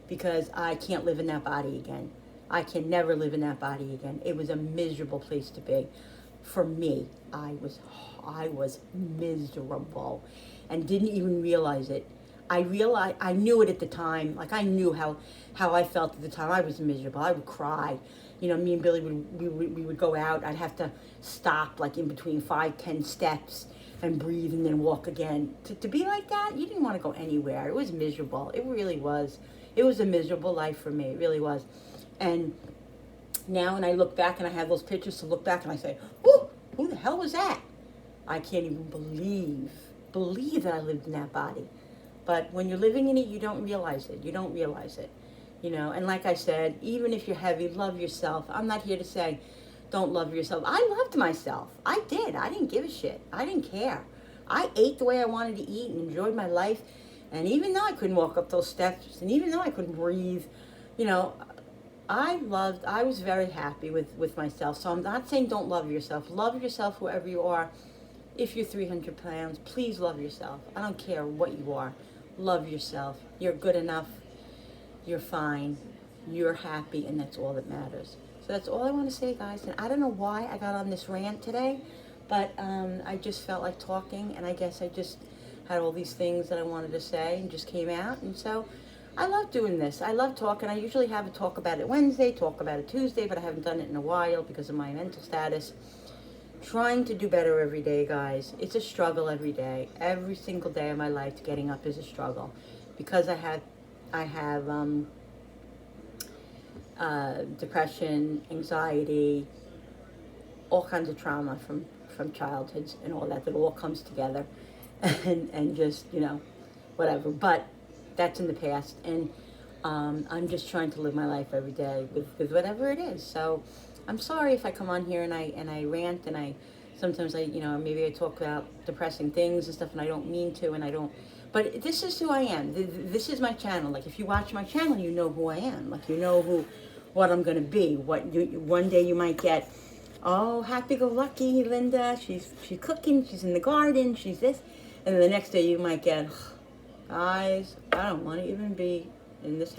Because I can't live in that body again. I can never live in that body again. It was a miserable place to be. For me, I was miserable and didn't even realize it. I knew it at the time. I knew how I felt at the time. I was miserable. I would cry. Me and Billy we would go out. I'd have to stop in between 5-10 steps and breathe and then walk again. To be like that, you didn't want to go anywhere. It was miserable. It really was. It was a miserable life for me. It really was. And now when I look back and I have those pictures to look back and I say, "Ooh, who the hell was that?" I can't even believe that I lived in that body. But when you're living in it, you don't realize it. And like I said, even if you're heavy, love yourself. I'm not here to say don't love yourself. I loved myself. I did. I didn't give a shit. I didn't care. I ate the way I wanted to eat and enjoyed my life. And even though I couldn't walk up those steps, and even though I couldn't breathe, I was very happy with myself. So I'm not saying don't love yourself. Love yourself wherever you are. If you're 300 pounds, please love yourself. I don't care what you are. Love yourself. You're good enough. You're fine. You're happy, and that's all that matters. So that's all I want to say, guys. And I don't know why I got on this rant today, but I just felt like talking, and I guess I just had all these things that I wanted to say and just came out. And so I love doing this. I love talking. I usually have a talk about it Wednesday, talk about it Tuesday, but I haven't done it in a while because of my mental status. trying to do better every day, guys. It's a struggle every day. Every single day of my life, getting up is a struggle, because I have depression, anxiety, all kinds of trauma from childhood and all that all comes together, and just, you know, whatever. But that's in the past, and I'm just trying to live my life every day with whatever it is. So I'm sorry if I come on here and I rant, and I sometimes maybe I talk about depressing things and stuff, and I don't mean to, and I don't. But this is who I am. This is my channel. Like, if you watch my channel, you know who I am. Like, you know what I'm gonna be. One day you might get, oh, happy-go-lucky Linda. She's cooking. She's in the garden. She's this, and then the next day you might get, guys, I don't want to even be in this.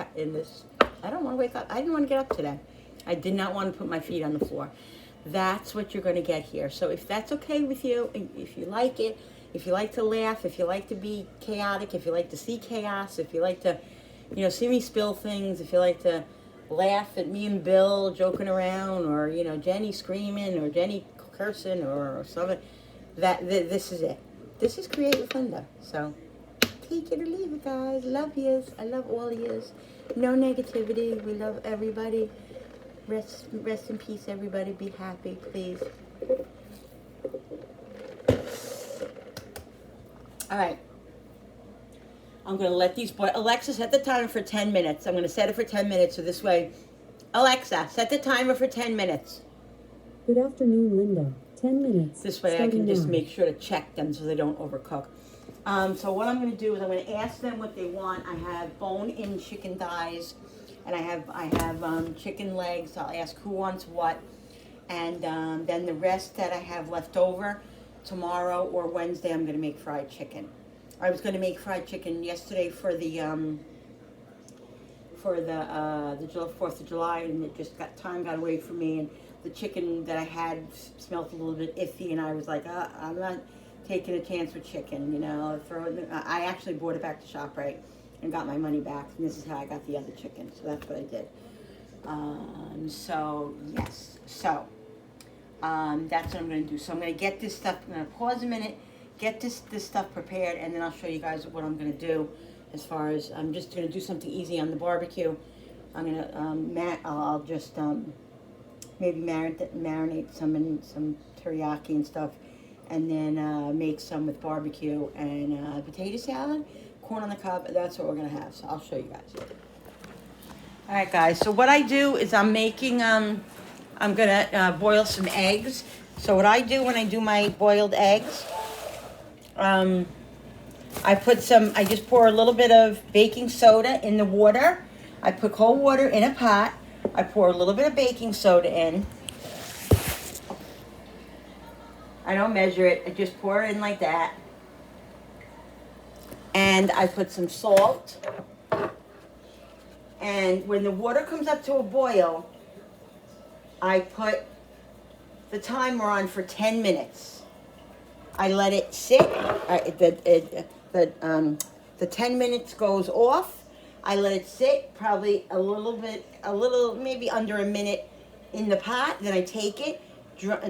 I don't want to wake up. I didn't want to get up today. I did not want to put my feet on the floor. That's what you're going to get here. So if that's okay with you, if you like it, if you like to laugh, if you like to be chaotic, if you like to see chaos, if you like to, see me spill things, if you like to laugh at me and Bill joking around, or, Jenny screaming, or Jenny cursing, or something, this is it. This is Create with Linda. So take it or leave it, guys. Love yous. I love all of yous. No negativity. We love everybody. Rest in peace, everybody. Be happy, please. All right. I'm going to let these boys... Alexa, set the timer for 10 minutes. I'm going to set it for 10 minutes, so this way... Alexa, set the timer for 10 minutes. Good afternoon, Linda. 10 minutes. This way I can just make sure to check them so they don't overcook. So what I'm going to do is I'm going to ask them what they want. I have bone-in chicken thighs, and I have chicken legs. I'll ask who wants what, and then the rest that I have left over, tomorrow or Wednesday, I'm going to make fried chicken. I was going to make fried chicken yesterday for the 4th of July, and it just got away from me, and the chicken that I had smelled a little bit iffy, and I was like, I'm not taking a chance with chicken, I actually brought it back to ShopRite and got my money back, and this is how I got the other chicken, so that's what I did. So yes, so that's what I'm going to do. So I'm going to get this stuff, I'm going to pause a minute, get this stuff prepared, and then I'll show you guys what I'm going to do. As far as, I'm just going to do something easy on the barbecue. I'm going to, I'll just maybe marinate some in some teriyaki and stuff, and then make some with barbecue and potato salad, corn on the cob. That's what we're going to have, so I'll show you guys. All right, guys, so what I do is I'm making, I'm going to boil some eggs. So what I do when I do my boiled eggs, I just pour a little bit of baking soda in the water. I put cold water in a pot. I pour a little bit of baking soda in. I don't measure it. I just pour it in like that. And I put some salt. And when the water comes up to a boil, I put the timer on for 10 minutes. I let it sit. The 10 minutes goes off. I let it sit probably maybe under a minute in the pot. Then I take it,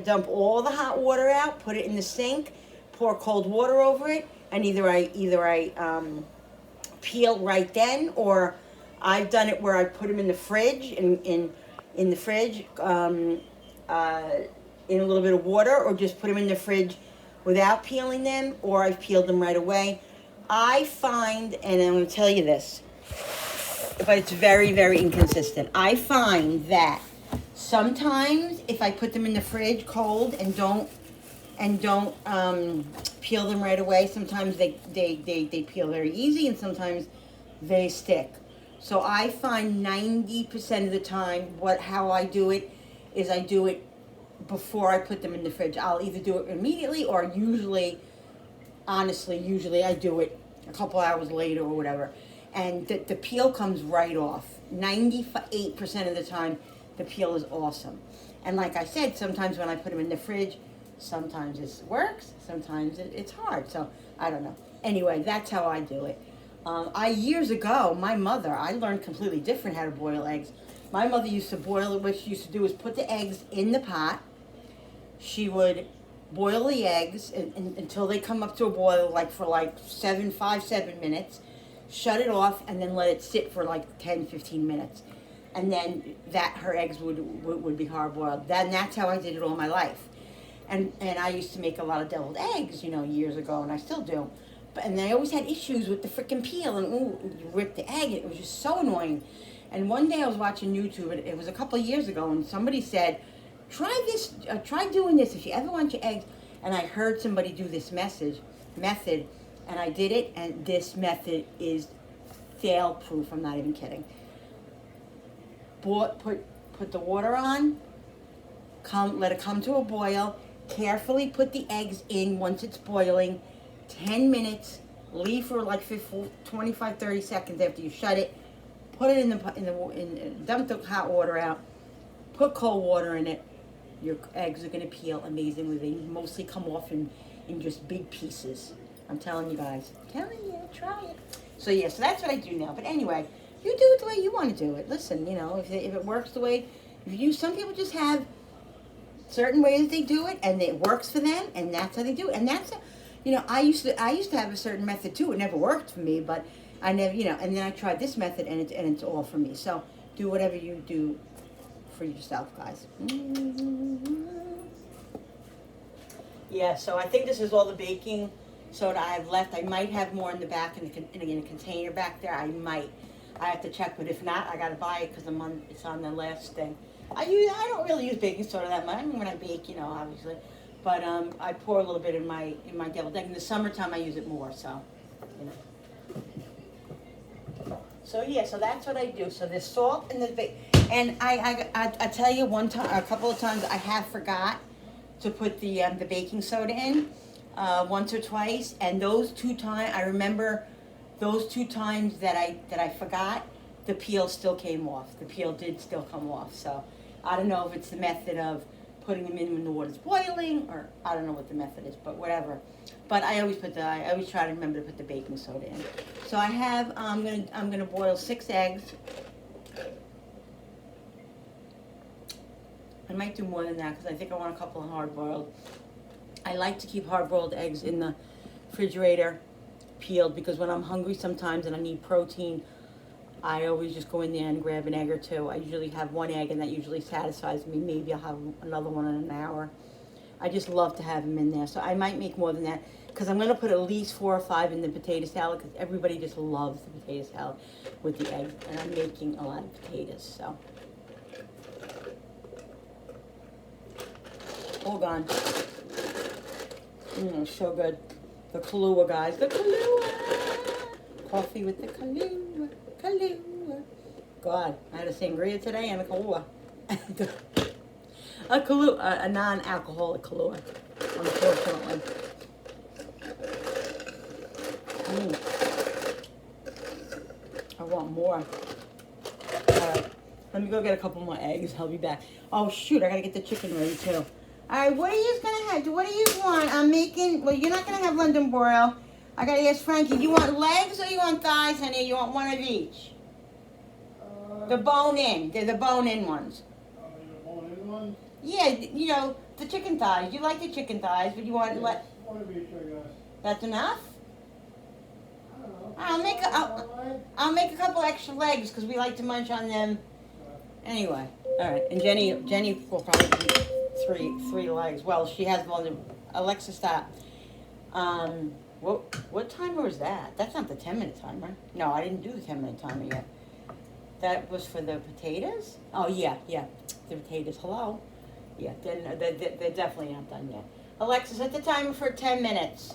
dump all the hot water out, put it in the sink, pour cold water over it, and either I peel right then, or I've done it where I put them in the fridge, in the fridge, in a little bit of water, or just put them in the fridge without peeling them, or I've peeled them right away. I find, and I'm going to tell you this, but it's very, very inconsistent. I find that sometimes if I put them in the fridge cold and don't peel them right away, sometimes they peel very easy, and sometimes they stick. So I find 90% of the time how I do it is I do it before I put them in the fridge. I'll either do it immediately, or usually I do it a couple hours later or whatever. And the peel comes right off. 98% of the time, the peel is awesome. And like I said, sometimes when I put them in the fridge, sometimes it works, sometimes it's hard. So I don't know. Anyway, that's how I do it. Years ago, I learned completely different how to boil eggs. My mother used to boil it. What she used to do is put the eggs in the pot. She would boil the eggs until they come up to a boil, like for like 7 minutes. Shut it off and then let it sit for like 10-15 minutes. And then her eggs would be hard boiled. That's how I did it all my life. And I used to make a lot of deviled eggs, years ago, and I still do. And I always had issues with the freaking peel, and you rip the egg, and it was just so annoying. And one day I was watching YouTube, and it was a couple of years ago, and somebody said, try doing this if you ever want your eggs. And I heard somebody do this method, and I did it, and this method is fail-proof. I'm not even kidding. Put the water on, let it come to a boil, carefully put the eggs in once it's boiling, 10 minutes, leave for like 25-30 seconds after you shut it, put it dump the hot water out, put cold water in it. Your eggs are going to peel amazingly. They mostly come off in just big pieces. I'm telling you guys. Try it. So yeah, so that's what I do now. But anyway, you do it the way you want to do it. Listen, if it works the way, some people just have certain ways they do it, and it works for them, and that's how they do it. And that's, I used to have a certain method too. It never worked for me, but I never, and then I tried this method, and it's all for me. So do whatever you do for yourself, guys. Yeah, so I think this is all the baking soda I have left. I might have more in the back in a container back there. I have to check, but if not, I gotta buy it because it's on the last thing. I don't really use baking soda that much. I mean, when I bake, obviously, but I pour a little bit in my deviled egg. In the summertime, I use it more. So, So yeah, so that's what I do. So there's salt and and I tell you a couple of times I have forgot to put the baking soda in, once or twice, and those 2 times I remember, those 2 times that I forgot, the peel still came off. The peel did still come off. So I don't know if it's the method of putting them in when the water's boiling, or I don't know what the method is, but whatever. But I always try to remember to put the baking soda in. So I have, I'm gonna boil 6 eggs. I might do more than that because I think I want a couple of hard-boiled. I like to keep hard-boiled eggs in the refrigerator peeled because when I'm hungry sometimes and I need protein, I always just go in there and grab an egg or 2. I usually have 1 egg, and that usually satisfies me. Maybe I'll have another one in an hour. I just love to have them in there. So I might make more than that because I'm going to put at least 4 or 5 in the potato salad because everybody just loves the potato salad with the egg. And I'm making a lot of potatoes, so. Hold on. So good. The Kahlua, guys. The Kahlua. Coffee with the Kahlua. Kahlua. God, I had a sangria today and a Kahlua. A Kahlua, a non-alcoholic Kahlua, unfortunately. I want more. Alright, let me go get a couple more eggs. I'll be back. Oh shoot, I gotta get the chicken ready too. Alright, what are you gonna have? What do you want? I'm making, well, you're not gonna have London broil. I gotta ask Frankie, you want legs or you want thighs, honey? You want one of each? The bone-in. They're the bone-in ones. The bone-in ones? Yeah, the chicken thighs. You like the chicken thighs, but you want... One of each, I guess. That's enough? I don't know. I'll make a couple extra legs because we like to munch on them. Anyway, all right. And Jenny will probably eat three legs. Well, she has one. Alexa, stop. What timer was that? That's not the 10-minute timer. No, I didn't do the 10-minute timer yet. That was for the potatoes? Oh, yeah. The potatoes. Hello? Yeah, they're definitely not done yet. Alexa, set the timer for 10 minutes.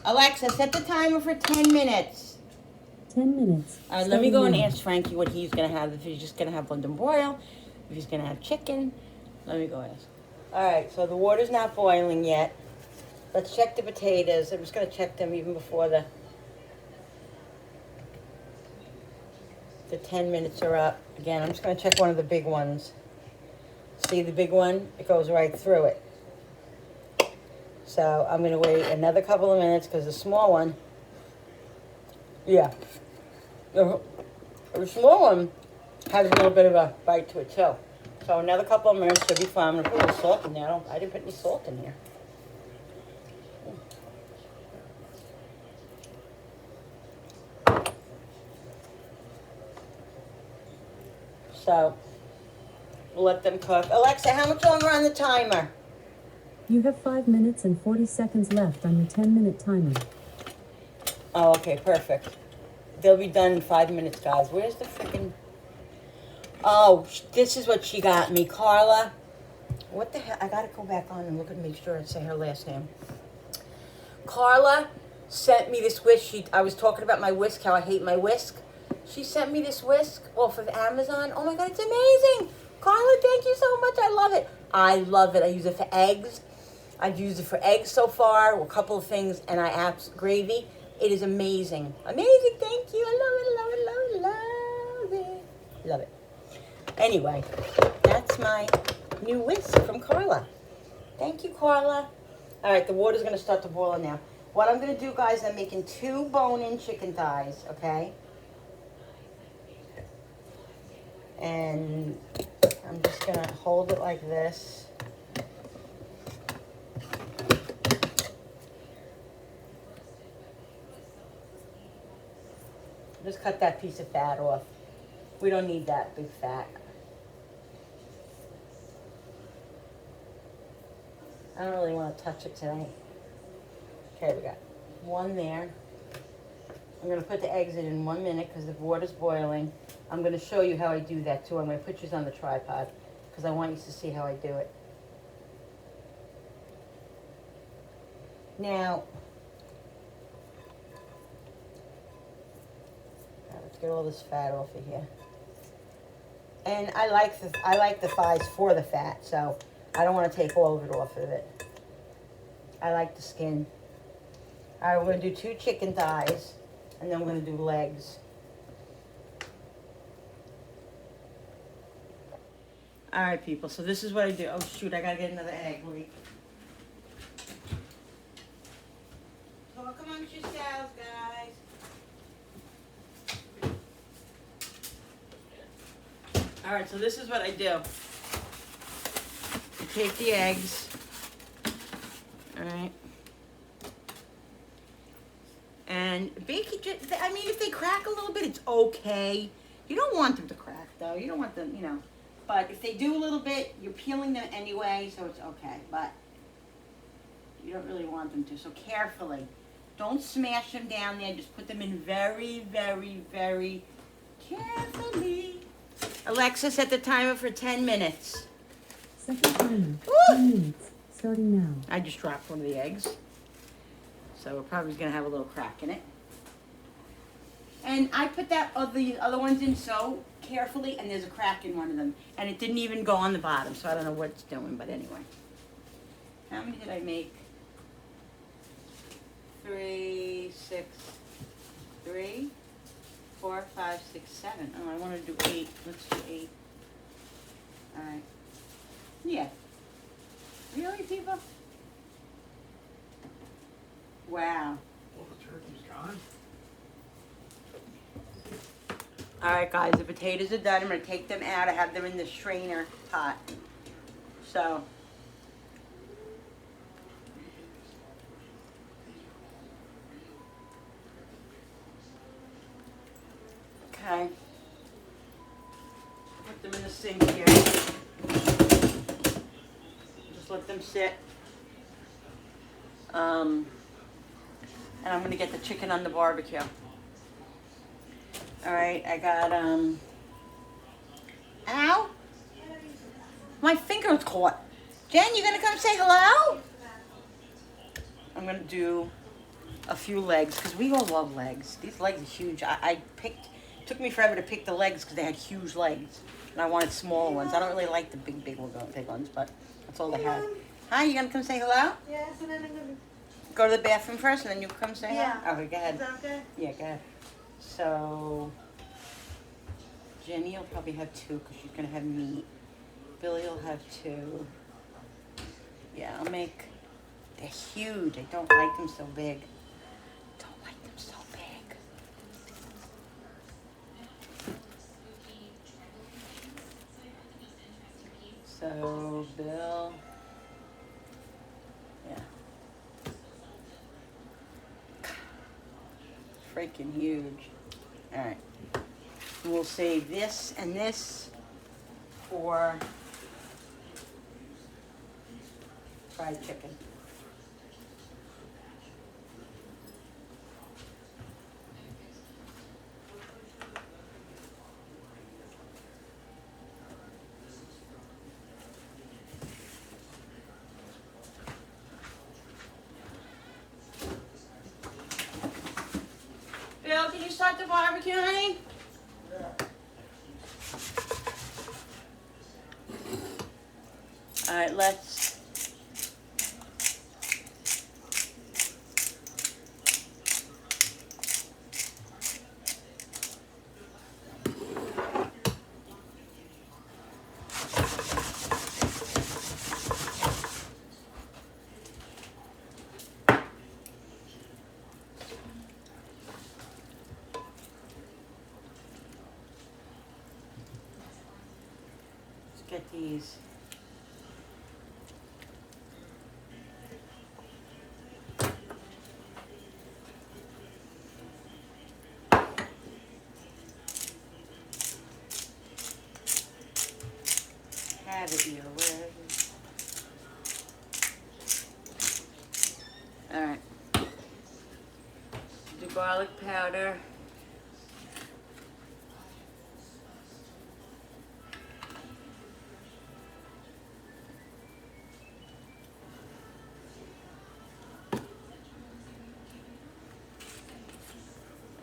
Alexa, set the timer for 10 minutes. 10 minutes. All right, let me go and ask Frankie what he's going to have. If he's just going to have London broil, if he's going to have chicken. Let me go ask. All right, so the water's not boiling yet. Let's check the potatoes. I'm just going to check them even before the 10 minutes are up. Again, I'm just going to check one of the big ones. See the big one? It goes right through it. So I'm going to wait another couple of minutes because the small one, yeah, the small one has a little bit of a bite to it too. So another couple of minutes should be fine. I'm gonna put a little salt in there. I didn't put any salt in here. So we'll let them cook. Alexa, how much longer on the timer? You have 5 minutes and 40 seconds left on your 10-minute timer. Oh, okay, perfect. They'll be done in 5 minutes, guys. Where's the freaking... Oh, this is what she got me. Carla. What the hell? I gotta go back on and look and make sure I say her last name. Carla sent me this whisk. I was talking about my whisk, how I hate my whisk. She sent me this whisk off of Amazon. Oh my God, it's amazing. Carla, thank you so much. I love it. I love it. I use it for eggs. I've used it for eggs so far, a couple of things, and gravy. It is amazing. Amazing, thank you. I love it, love it, love it, love it. Love it. Anyway, that's my new whisk from Carla. Thank you, Carla. All right, the water's going to start to boil now. What I'm going to do, guys, I'm making 2 bone-in chicken thighs, okay? And I'm just going to hold it like this. Just cut that piece of fat off. We don't need that big fat. I don't really want to touch it tonight. Okay, we got 1 there. I'm going to put the eggs in 1 minute because the water's boiling. I'm going to show you how I do that too. I'm going to put yours on the tripod because I want you to see how I do it. Now, let's get all this fat off of here. And I like the thighs for the fat, so I don't want to take all of it off of it. I like the skin. All right, we're going to do 2 chicken thighs, and then we're going to do legs. All right, people, so this is what I do. Oh, shoot, I got to get another egg. Wait. Talk amongst yourselves, guys. All right, so this is what I do. I take the eggs. All right. And bake it, I mean, if they crack a little bit, it's okay. You don't want them to crack, though. You don't want them, you know. But if they do a little bit, you're peeling them anyway, so it's okay. But you don't really want them to, so carefully. Don't smash them down there. Just put them in very, very, very carefully. Alexa, set the timer for 10 minutes. Second timer. Woo! 10 minutes. Starting now. I just dropped one of the eggs. So we're probably going to have a little crack in it. And I put the other ones in so carefully, and there's a crack in one of them. And it didn't even go on the bottom, so I don't know what it's doing, but anyway. How many did I make? 3, 6, 3, 4, 5, 6, 7. Oh, I want to do 8. Let's do 8. All right. Yeah. Really, people? Wow. Well, the turkey's gone. All right, guys, the potatoes are done. I'm going to take them out. I have them in the strainer pot. So, okay. Put them in the sink here. Just let them sit. And I'm going to get the chicken on the barbecue. All right, I got, ow! My finger was caught. Jen, you gonna come say hello? I'm gonna do a few legs, because we all love legs. These legs are huge. It took me forever to pick the legs because they had huge legs. And I wanted smaller ones. I don't really like the big ones, but that's all they had. Hi, you gonna come say hello? Yes, and then I'm gonna. Go to the bathroom first, and then you come say Yeah. hello? Okay, go ahead. Is that okay? Yeah, go ahead. So, Jenny will probably have 2 because she's going to have meat. Billy will have 2. Yeah, I'll make... They're huge. I don't like them so big. Don't like them so big. So, Bill. Yeah. Freaking huge. Alright. We'll save this and this for fried chicken. Bill, can you start the barbecue, honey? All right, let's. Get these. Have it here. Where is it? All right. Do garlic powder.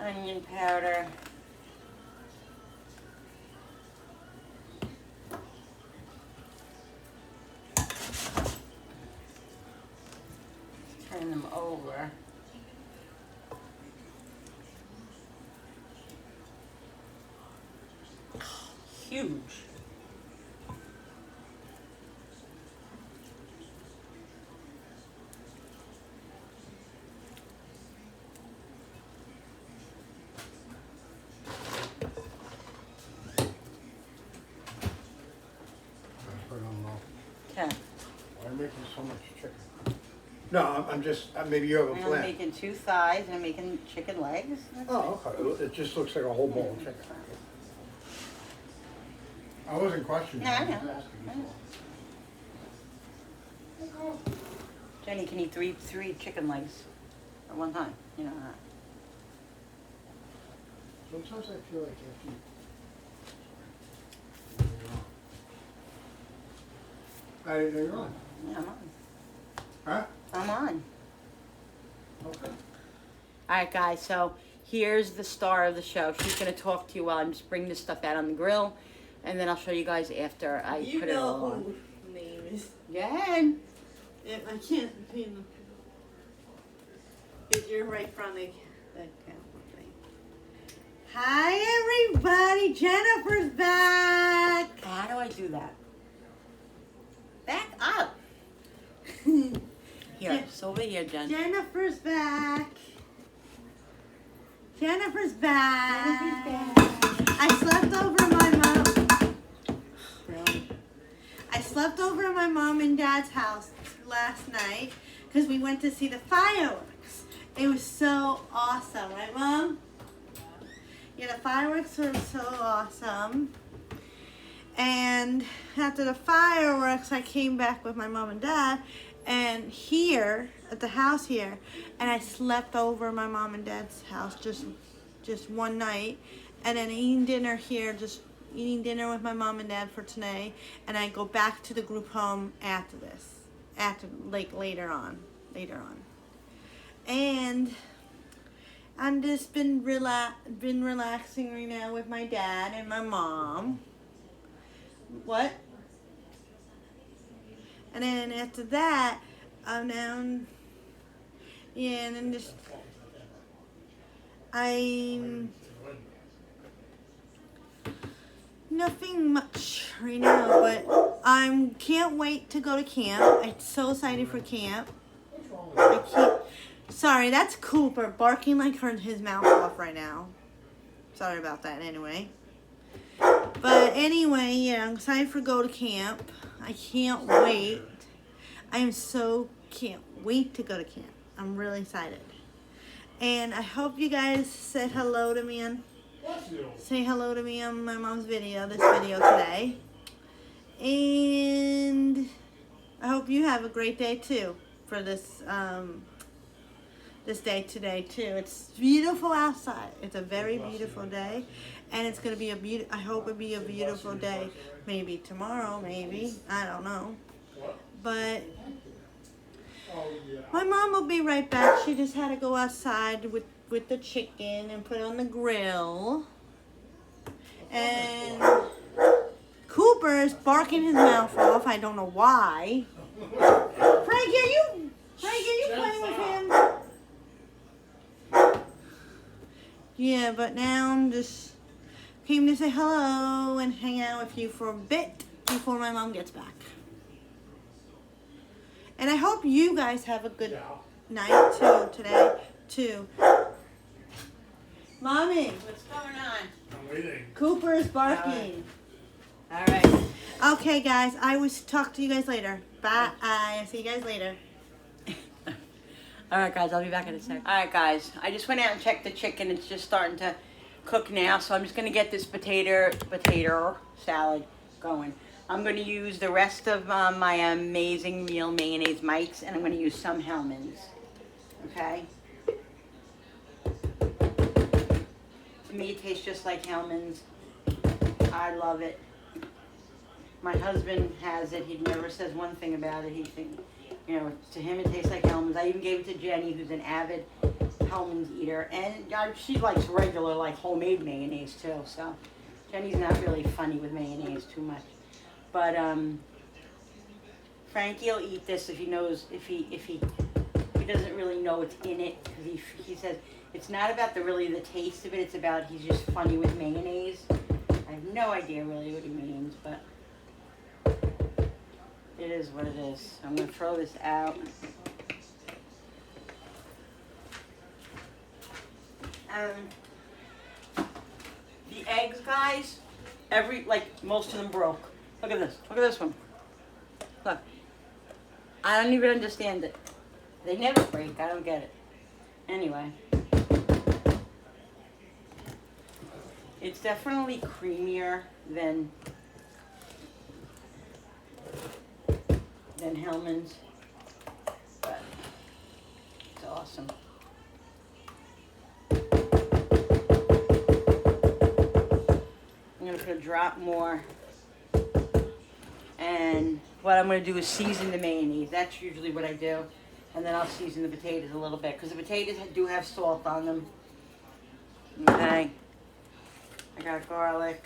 Onion powder. Turn them over. Huge. Put it on low. Okay. Why are you making so much chicken? No, I'm just, maybe you have a I'm plan. making 2 thighs and I'm making chicken legs. That's Oh, okay. It just looks like a whole bowl of chicken. I wasn't questioning. No, I I was know. asking. I know. Jenny can eat three chicken legs at one time. You know that. Sometimes I feel like after you... I didn't know you're on. Yeah, I'm on. Huh? I'm on. Okay. All right, guys. So here's the star of the show. She's gonna talk to you while I'm just bringing this stuff out on the grill, and then I'll show you guys after I You put it know all on. who name is. Yeah. If I can't, you know. Because you're right from the camera thing. Hi, everybody. Jennifer's back. How do I do that? Back up. Here, it's over here, Jen. Jennifer's back. Jennifer's back. I slept over at my mom. Really? I slept over at my mom and dad's house last night because we went to see the fireworks. It was so awesome, right, Mom? Yeah, the fireworks were so awesome. And after the fireworks, I came back with my mom and dad, and here at the house here, and I slept over my mom and dad's house just one night, and then eating dinner here, just eating dinner with my mom and dad for today, and I go back to the group home after this, like later on, and I'm just been relaxing right now with my dad and my mom. What? And then after that, I'm down. Yeah, and then just I'm nothing much right now, but I can't wait to go to camp. I'm so excited for camp. I can't. Sorry, that's Cooper barking like his mouth off right now. Sorry about that. Anyway. But anyway, yeah, I'm excited for go to camp. I can't wait. I am so can't wait to go to camp. I'm really excited. And I hope you guys said hello to me and say hello to me on my mom's video, this video today. And I hope you have a great day too for this this day today too. It's beautiful outside. It's a very beautiful day, and it's gonna be I hope it'll be a beautiful day. Maybe tomorrow, maybe I don't know. But my mom will be right back. She just had to go outside with the chicken and put it on the grill. And Cooper is barking his mouth off. I don't know why. Frankie, are you playing with him? Yeah, but now I'm just came to say hello and hang out with you for a bit before my mom gets back. And I hope you guys have a good night too today too. Mommy, What's going on? I'm waiting. Cooper is barking. All right. Okay, guys, I will talk to you guys later. Bye. See you guys later. All right, guys, I'll be back in a sec. All right, guys, I just went out and checked the chicken. It's just starting to cook now, so I'm just gonna get this potato salad going. I'm gonna use the rest of my amazing meal mayonnaise mites, and I'm gonna use some Hellmann's. Okay. To me, it tastes just like Hellmann's. I love it. My husband has it. He never says one thing about it. He thinks, you know, to him it tastes like Hellmann's. I even gave it to Jenny, who's an avid Hellmann's eater, and she likes regular, like homemade mayonnaise too. So Jenny's not really funny with mayonnaise too much, but Frankie'll eat this if he knows if he doesn't really know what's in it, because he says it's not about the taste of it. It's about he's just funny with mayonnaise. I have no idea really what he means, but it is what it is. I'm gonna throw this out. The eggs, guys, most of them broke. Look at this. Look at this one. Look. I don't even understand it. They never break. I don't get it. Anyway. It's definitely creamier than Hellmann's, but it's awesome. I'm gonna put a drop more, and what I'm gonna do is season the mayonnaise. That's usually what I do, and then I'll season the potatoes a little bit, because the potatoes do have salt on them. Okay. I got garlic.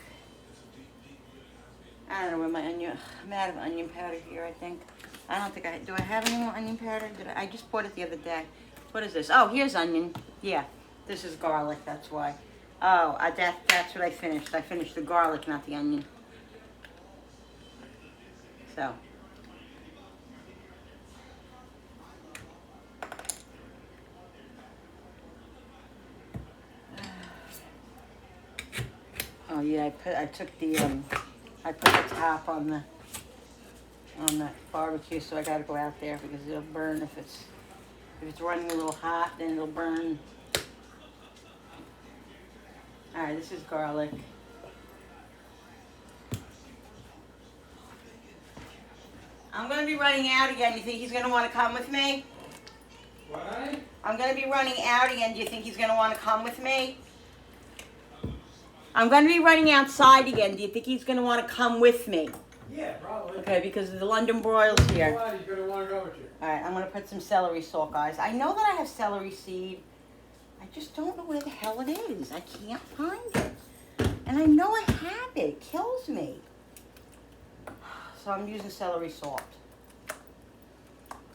I don't know where my onion. I'm out of onion powder here, I think. I don't think do I have any more onion powder? I just bought it the other day. What is this? Oh, here's onion. Yeah, this is garlic, that's why. Oh, that's what I finished. I finished the garlic, not the onion. So. Oh yeah, I took the I put the top on the barbecue, so I gotta go out there because it'll burn if it's running a little hot, then it'll burn. All right, this is garlic. I'm gonna be running out again. You think he's gonna want to come with me? What? I'm gonna be running out again. Do you think he's gonna want to come with me? I'm going to be running outside again. Do you think he's going to want to come with me? Yeah, probably. Okay, because of the London broils here. Why? He's gonna want to go with you. All right, I'm going to put some celery salt, guys. I know that I have celery seed. I just don't know where the hell it is. I can't find it. And I know I have it. It kills me. So I'm using celery salt,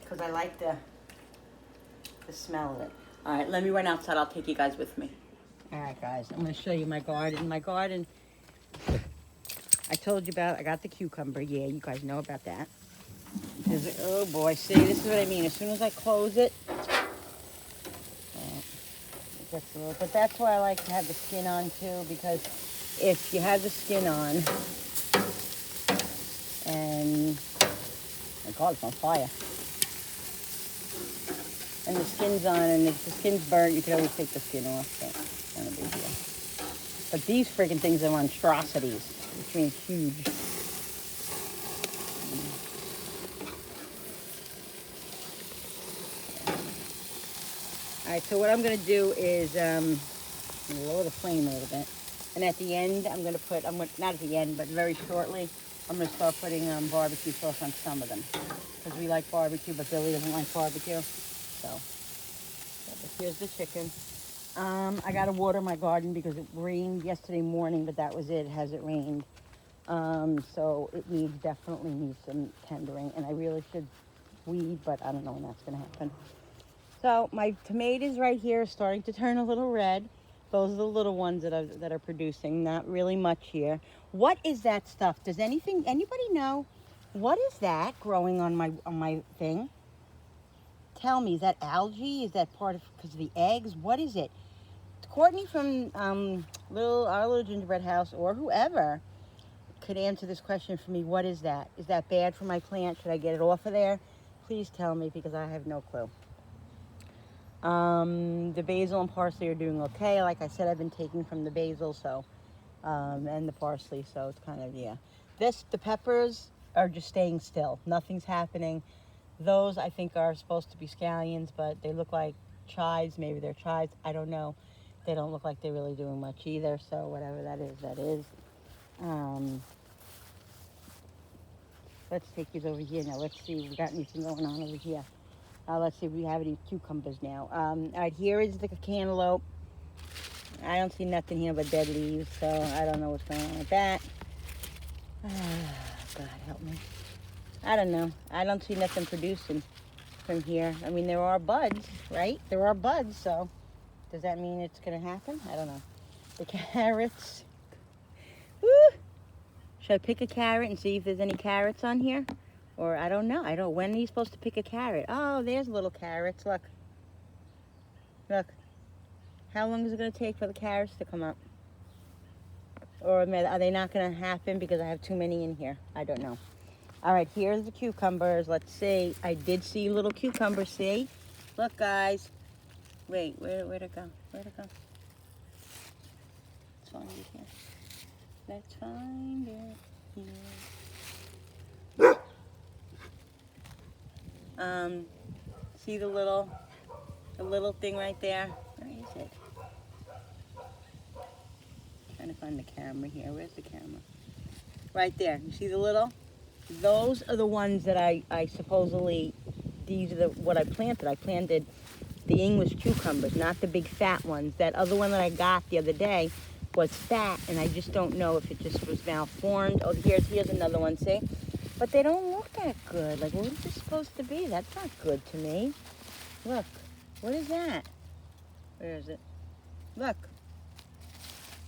because I like the smell of it. All right, let me run outside. I'll take you guys with me. All right, guys, I'm going to show you my garden. My garden, I told you about, I got the cucumber. Yeah, you guys know about that. Oh, boy, see, this is what I mean. As soon as I close it, it gets a little, but that's why I like to have the skin on, too, because if you have the skin on, and my God, it's on fire. And the skin's on, and if the skin's burnt, you can always take the skin off. So it's not a big deal. But these freaking things are monstrosities, which means huge. All right, so what I'm going to do is lower the flame a little bit. And at the end, not at the end, but very shortly, I'm going to start putting barbecue sauce on some of them. Because we like barbecue, but Billy doesn't like barbecue. So here's the chicken. I got to water my garden because it rained yesterday morning, but that was it. It hasn't rained. So it definitely needs some tendering. And I really should weed, but I don't know when that's going to happen. So my tomatoes right here are starting to turn a little red. Those are the little ones that are producing. Not really much here. What is that stuff? Does anybody know? What is that growing on my thing? Tell me, is that algae? Is that part of because of the eggs? What is it? Courtney from our little gingerbread house, or whoever could answer this question for me. What is that? Is that bad for my plant? Should I get it off of there? Please tell me, because I have no clue. The basil and parsley are doing okay. Like I said, I've been taking from the basil, so and the parsley, so it's kind of, yeah. The peppers are just staying still. Nothing's happening. Those I think are supposed to be scallions, but they look like chives. Maybe they're chives. I don't know. They don't look like they're really doing much either. So whatever that is, that is. Let's take these over here now. Let's see if we got anything going on over here. Let's see if we have any cucumbers now. All right, here is the cantaloupe. I don't see nothing here but dead leaves, so I don't know what's going on with that. God help me. I don't know. I don't see nothing producing from here. I mean, there are buds, right? There are buds, so does that mean it's going to happen? I don't know. The carrots. Woo! Should I pick a carrot and see if there's any carrots on here? Or I don't know. When are you supposed to pick a carrot? Oh, there's little carrots. Look. Look. How long is it going to take for the carrots to come up? Or are they not going to happen because I have too many in here? I don't know. All right, here's the cucumbers. Let's see. I did see little cucumbers, see? Look, guys. Wait, where'd it go? Where'd it go? Let's find it here. Let's find it here. See the little thing right there? Where is it? Trying to find the camera here. Where's the camera? Right there. You see the little? Those are the ones that I supposedly, these are what I planted. I planted the English cucumbers, not the big fat ones. That other one that I got the other day was fat, and I just don't know if it just was malformed. Oh, here's another one, see? But they don't look that good. Like, what is this supposed to be? That's not good to me. Look. What is that? Where is it? Look.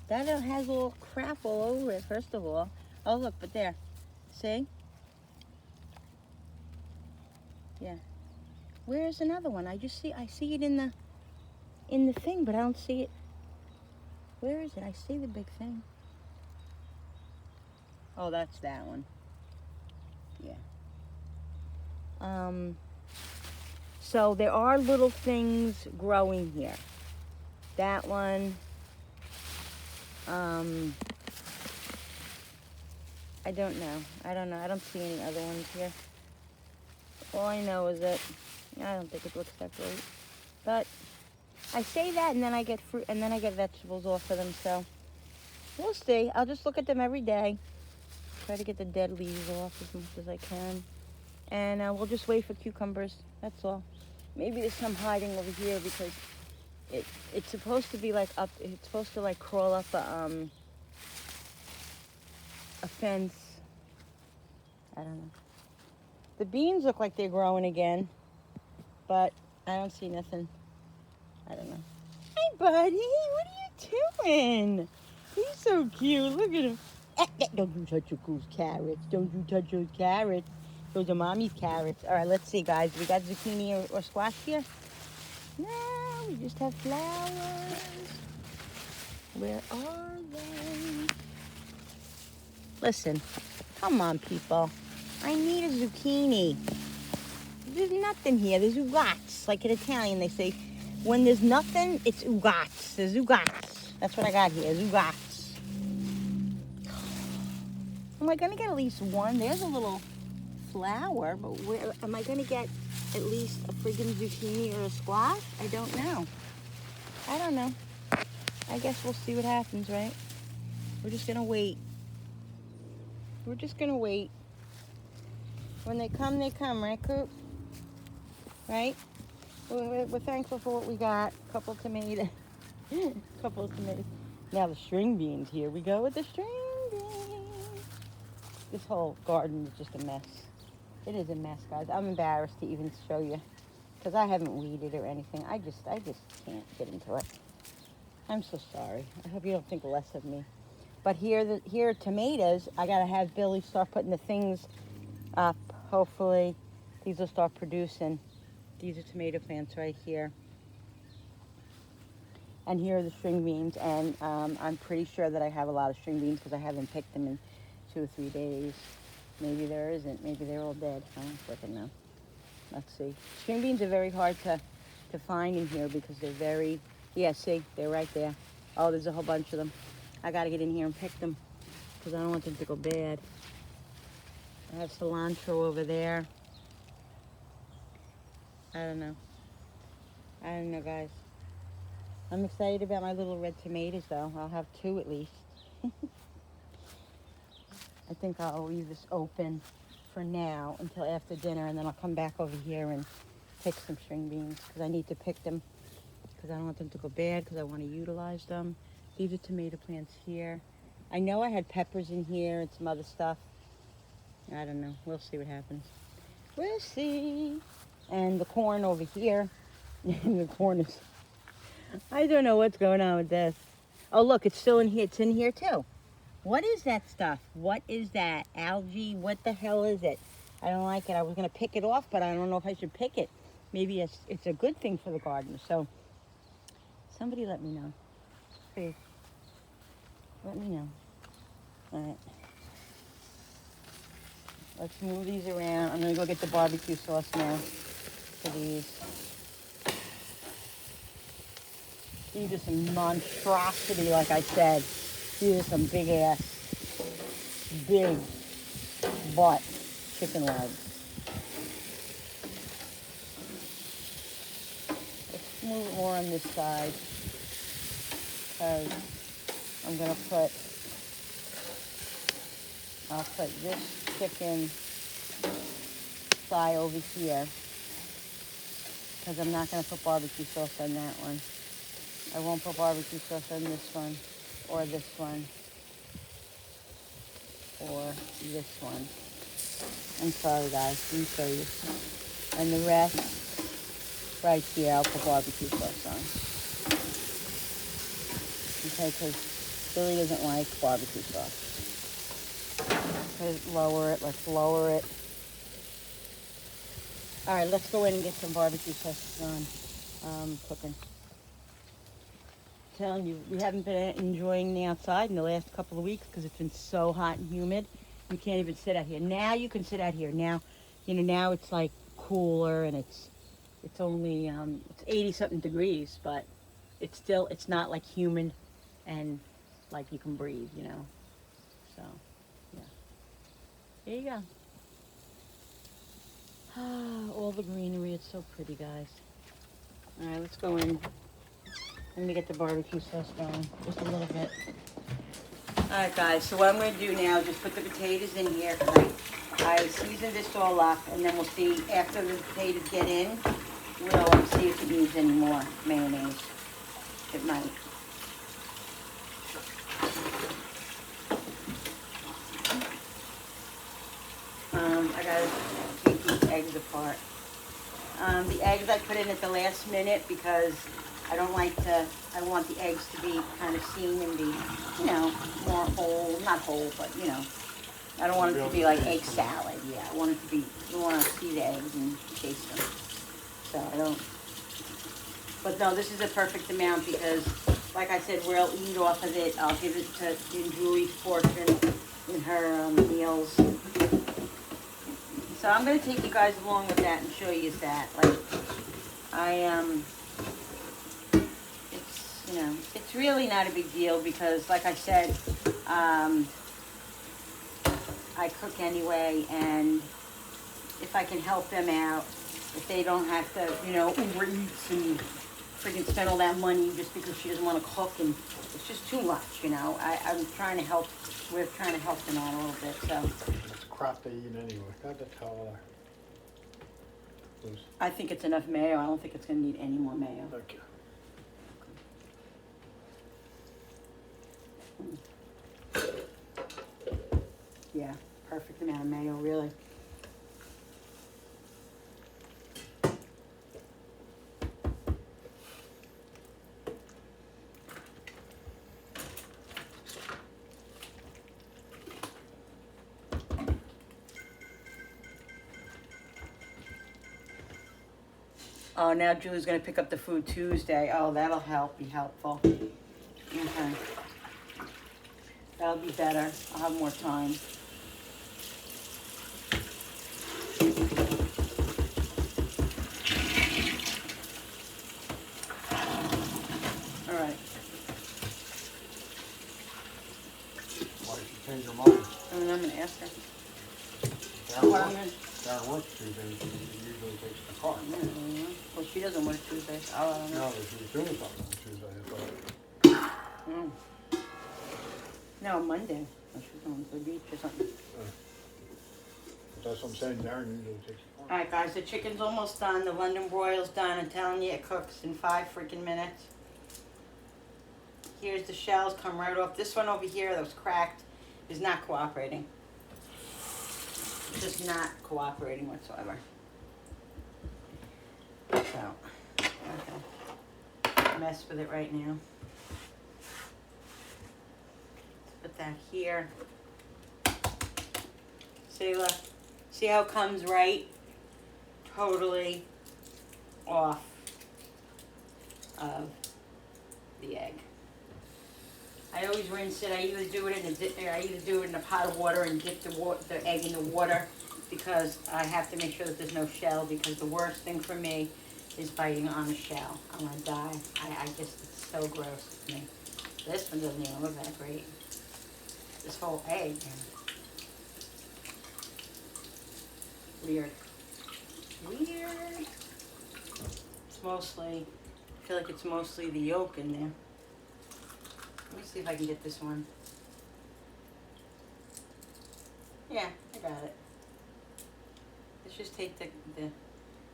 That has a little crap all over it, first of all. Oh, look, but there. See? Yeah. Where's another one? I see it in the thing, but I don't see it. Where is it? I see the big thing. Oh, that's that one. Yeah. So there are little things growing here. That one. I don't know. I don't see any other ones here. All I know is that I don't think it looks that great. But I say that, and then I get fruit, and then I get vegetables off of them. So we'll see. I'll just look at them every day. Try to get the dead leaves off as much as I can. And we'll just wait for cucumbers. That's all. Maybe there's some hiding over here because it's supposed to be like up. It's supposed to like crawl up a fence. I don't know. The beans look like they're growing again, but I don't see nothing. I don't know. Hey, buddy, what are you doing? He's so cute. Look at him. Don't you touch your cool carrots. Don't you touch those carrots. Those are mommy's carrots. All right, let's see, guys. We got zucchini or squash here? No, we just have flowers. Where are they? Listen, come on, people. I need a zucchini. There's nothing here. There's ugats. Like in Italian, they say, when there's nothing, it's ugats. There's ugats. That's what I got here, ugats. Am I going to get at least one? There's a little flower, but where am I going to get at least a friggin' zucchini or a squash? I don't know. I don't know. I guess we'll see what happens, right? We're just going to wait. We're just going to wait. When they come, right, Coop? Right? We're thankful for what we got. Couple tomatoes. Couple of tomatoes. Now the string beans. Here we go with the string beans. This whole garden is just a mess. It is a mess, guys. I'm embarrassed to even show you because I haven't weeded or anything. I just can't get into it. I'm so sorry. I hope you don't think less of me. But here are tomatoes. I gotta have Billy start putting the things up. Hopefully, these will start producing. These are tomato plants right here. And here are the string beans. And I'm pretty sure that I have a lot of string beans because I haven't picked them in 2 or 3 days. Maybe there isn't. Maybe they're all dead. I don't freaking know. Let's see. String beans are very hard to find in here because they're very... Yeah, see? They're right there. Oh, there's a whole bunch of them. I got to get in here and pick them because I don't want them to go bad. I have cilantro over there. I don't know. I don't know, guys. I'm excited about my little red tomatoes, though. I'll have 2 at least. I think I'll leave this open for now until after dinner, and then I'll come back over here and pick some string beans because I need to pick them because I don't want them to go bad because I want to utilize them. These are tomato plants here. I know I had peppers in here and some other stuff. I don't know. We'll see what happens. We'll see. And the corn over here. The corn is... I don't know what's going on with this. Oh, look. It's still in here. It's in here, too. What is that stuff? What is that? Algae? What the hell is it? I don't like it. I was going to pick it off, but I don't know if I should pick it. Maybe it's a good thing for the garden. So, somebody let me know. Please. Let me know. All right. Let's move these around. I'm going to go get the barbecue sauce now for these. These are some monstrosity, like I said. These are some big butt chicken legs. Let's move more on this side because I'm going to I'll put this chicken thigh over here because I'm not going to put barbecue sauce on that one. I won't put barbecue sauce on this one or this one or this one. I'm sorry, guys. Let me show you. And the rest right here I'll put barbecue sauce on. Okay, because Billy doesn't like barbecue sauce. Let's lower it. Let's lower it. All right, let's go in and get some barbecue sauce on cooking. I'm telling you, we haven't been enjoying the outside in the last couple of weeks because it's been so hot and humid. You can't even sit out here. Now you can sit out here. Now, now it's like cooler and it's only it's 80-something degrees, but it's not like humid and like you can breathe, So, yeah. There you go. All the greenery. It's so pretty, guys. All right, let's go in. Let me get the barbecue sauce going. Just a little bit. All right, guys. So what I'm going to do now is just put the potatoes in here. I seasoned this all up, and then we'll see after the potatoes get in. We'll see if it needs any more mayonnaise. It might. I gotta take these eggs apart. The eggs I put in at the last minute because I want the eggs to be kind of seen and be, more whole, not whole, but I don't want it to be like egg salad. Yeah, I want to see the eggs and taste them. So I don't, but no, this is a perfect amount because like I said, we'll eat off of it. I'll give it to in Julie's portion in her meals. So I'm gonna take you guys along with that and show you that. Like, it's, you know, it's really not a big deal because, like I said, I cook anyway, and if I can help them out, if they don't have to, you know, Uber Eats and freaking spend all that money just because she doesn't want to cook, and it's just too much, you know. I'm trying to help. We're trying to help them out a little bit, so. It's crap they eat anyway. God, that's how I think it's enough mayo. I don't think it's going to need any more mayo. Okay. Yeah, perfect amount of mayo, really. Oh, now Julie's gonna pick up the food Tuesday. Oh, that'll be helpful. Okay. That'll be better. I'll have more time. All right. Why did she change her mind? And I'm gonna ask her. Darren What I'm works, Darren works Tuesdays. She usually takes the car. Well, she doesn't work Tuesdays. Oh, I don't know. No, but she was doing something on Tuesday, I thought. Mm. No, Monday. Oh, she's going to the beach or something. But that's what I'm saying, Darren usually takes the car. Alright guys, the chicken's almost done. The London broil's done. I'm telling you, it cooks in 5 freaking minutes. Here's the shells, come right off. This one over here that was cracked is not cooperating. Just not cooperating whatsoever. So, okay. Mess with it right now. Put that here. See, look. See how it comes right? Totally off of the egg. I always rinse it. I either do it in a pot of water and dip the egg in the water, because I have to make sure that there's no shell, because the worst thing for me is biting on the shell. I'm gonna die. I just, it's so gross to me. This one doesn't even look that great. This whole egg. Weird. Weird. It's mostly, I feel like it's mostly the yolk in there. Let me see if I can get this one. Yeah, I got it. Let's just take the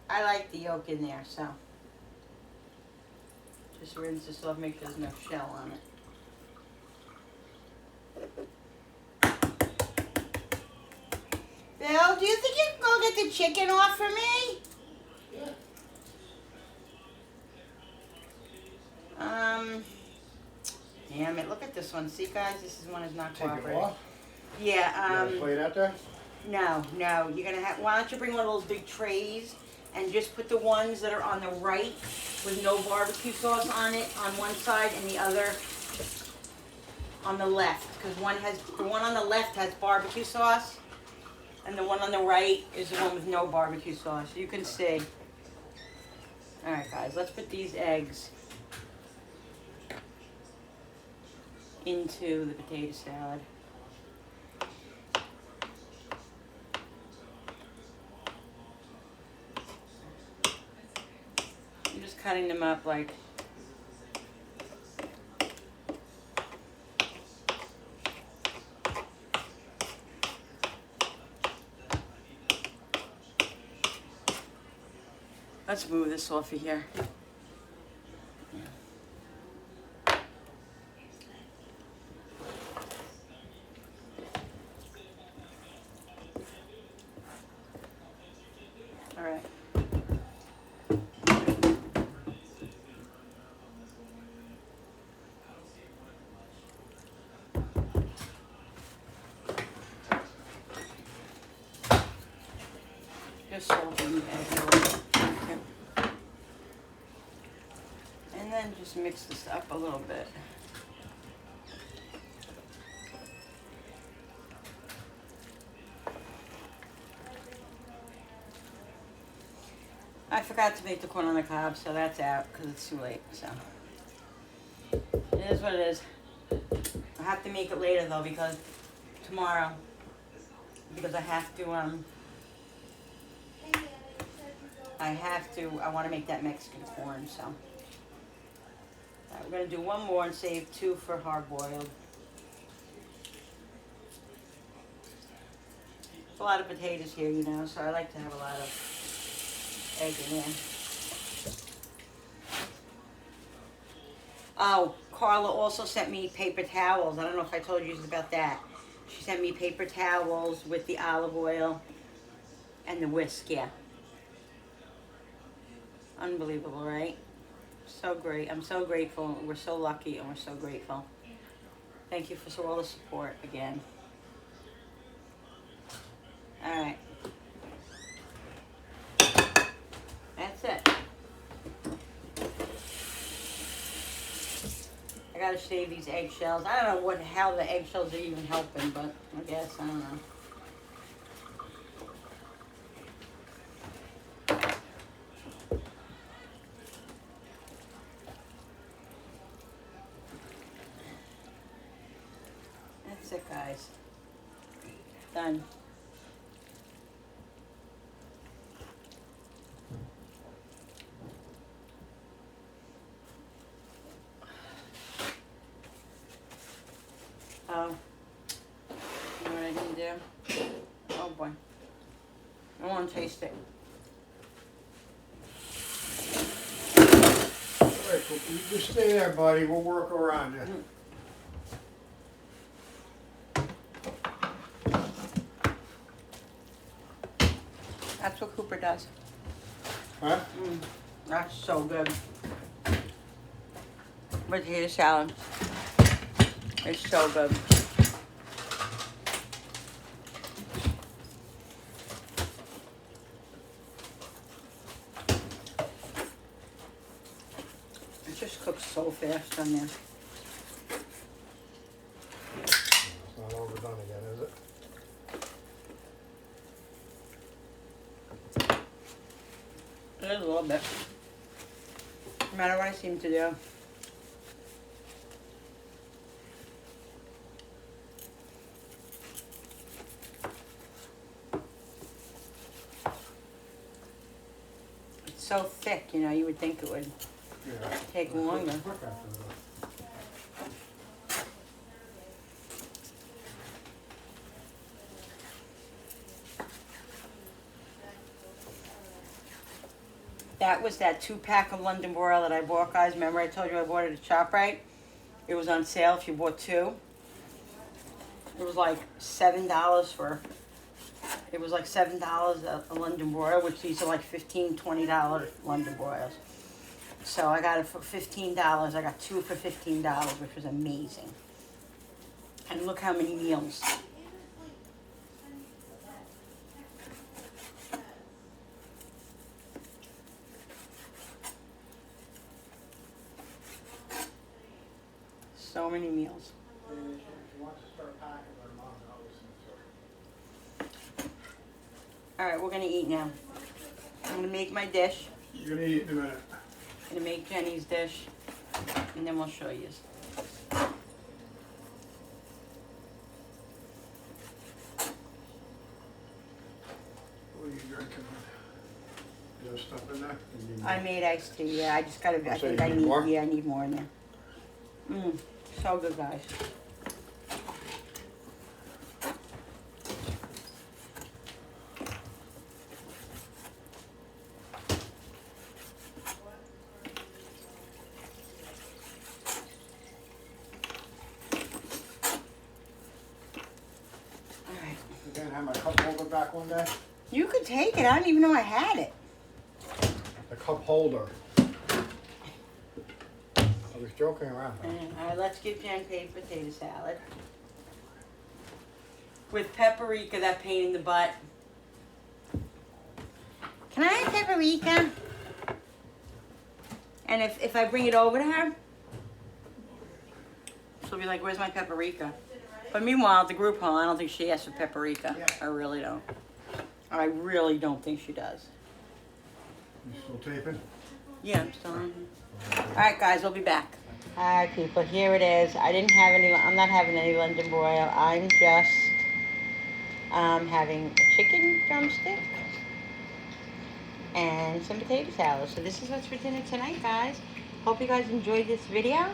I like the yolk in there, so. Just rinse this off, make sure there's no shell on it. Bill, do you think you can go get the chicken off for me? Yeah. Damn it, look at this one. See guys, this is one is not Take it cooperating. off? Yeah, You gonna play it out there? no, you're gonna have, why don't you bring one of those big trays and just put the ones that are on the right with no barbecue sauce on it on one side and the other on the left, because the one on the left has barbecue sauce and the one on the right is the one with no barbecue sauce. You can see. Alright guys, let's put these eggs into the potato salad. I'm just cutting them up like let's move this off of here. All right. Just salt in the egg a little bit. And then just just mix this up a little bit. I forgot to make the corn on the cob, so that's out because it's too late. So it is what it is. I have to make it later though because tomorrow, because I want to make that Mexican corn. So we're gonna do one more and save 2 for hard boiled. There's a lot of potatoes here, you know, so I like to have a lot of egg in there. Oh, Carla also sent me paper towels. I don't know if I told you about that. She sent me paper towels with the olive oil and the whisk, yeah. Unbelievable, right? So great. I'm so grateful. We're so lucky and we're so grateful. Thank you for all the support again. All right. That's it. I gotta shave these eggshells. I don't know how the eggshells are even helping, but I guess, I don't know. That's it, guys. Done. Oh, you know what I didn't do? Oh boy. I want to taste it. All right, well, you just stay there, buddy. We'll work around you. That's what Cooper does. Huh? That's so good. Potato salad. It's so good. It just cooks so fast on there. It's not overdone again, is it? It is a little bit. No matter what I seem to do. It's so thick, you know, you would think it would Yeah. take longer. Quick after that. That was that 2-pack of London broil that I bought, guys. Remember I told you I bought it at ShopRite? It was on sale if you bought 2. It was like $7 for, it was like $7 a London broil, which these are like $15, $20 London broils. So I got it for $15. I got 2 for $15, which was amazing. And look how many meals. So many meals. If you want to start packing, let Mom know. All right, we're gonna eat now. I'm gonna make my dish. You're gonna eat in a minute. I'm gonna make Jenny's dish, and then we'll show you. What are you drinking? You have stuff in there? You need I more? made iced tea. Yeah, I just gotta. I So think you I need need. more? Yeah, I need more in there. So good, guys. All right. Again, have my cup holder back one day. You could take it. I didn't even know I had it. The cup holder. I was joking around. Huh? All right, let's give Jen potato salad with paprika. That pain in the butt. Can I have paprika? And if I bring it over to her, she'll be like, where's my paprika? But meanwhile, at the group home, I don't think she asks for paprika. I really don't. I really don't think she does. You still taping? Yeah, I'm still on. Alright guys, we'll be back. Alright people, here it is. I'm not having any London broil. I'm just having a chicken drumstick and some potato salad. So this is what's for dinner tonight, guys. Hope you guys enjoyed this video.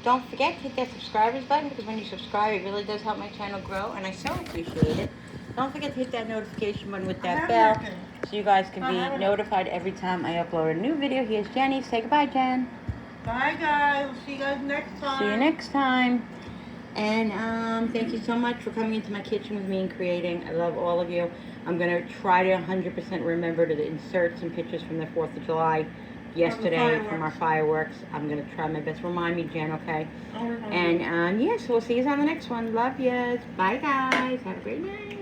Don't forget to hit that subscribers button, because when you subscribe, it really does help my channel grow, and I so appreciate it. Don't forget to hit that notification button with that bell, so you guys can be notified every time I upload a new video. Here's Jenny. Say goodbye, Jen. Bye, guys. We'll see you guys next time. See you next time. And thank you so much for coming into my kitchen with me and creating. I love all of you. I'm going to try to 100% remember to insert some pictures from the 4th of July yesterday from our fireworks. I'm going to try my best. Remind me, Jen, okay? And yeah, so we'll see you on the next one. Love yous. Bye, guys. Have a great night.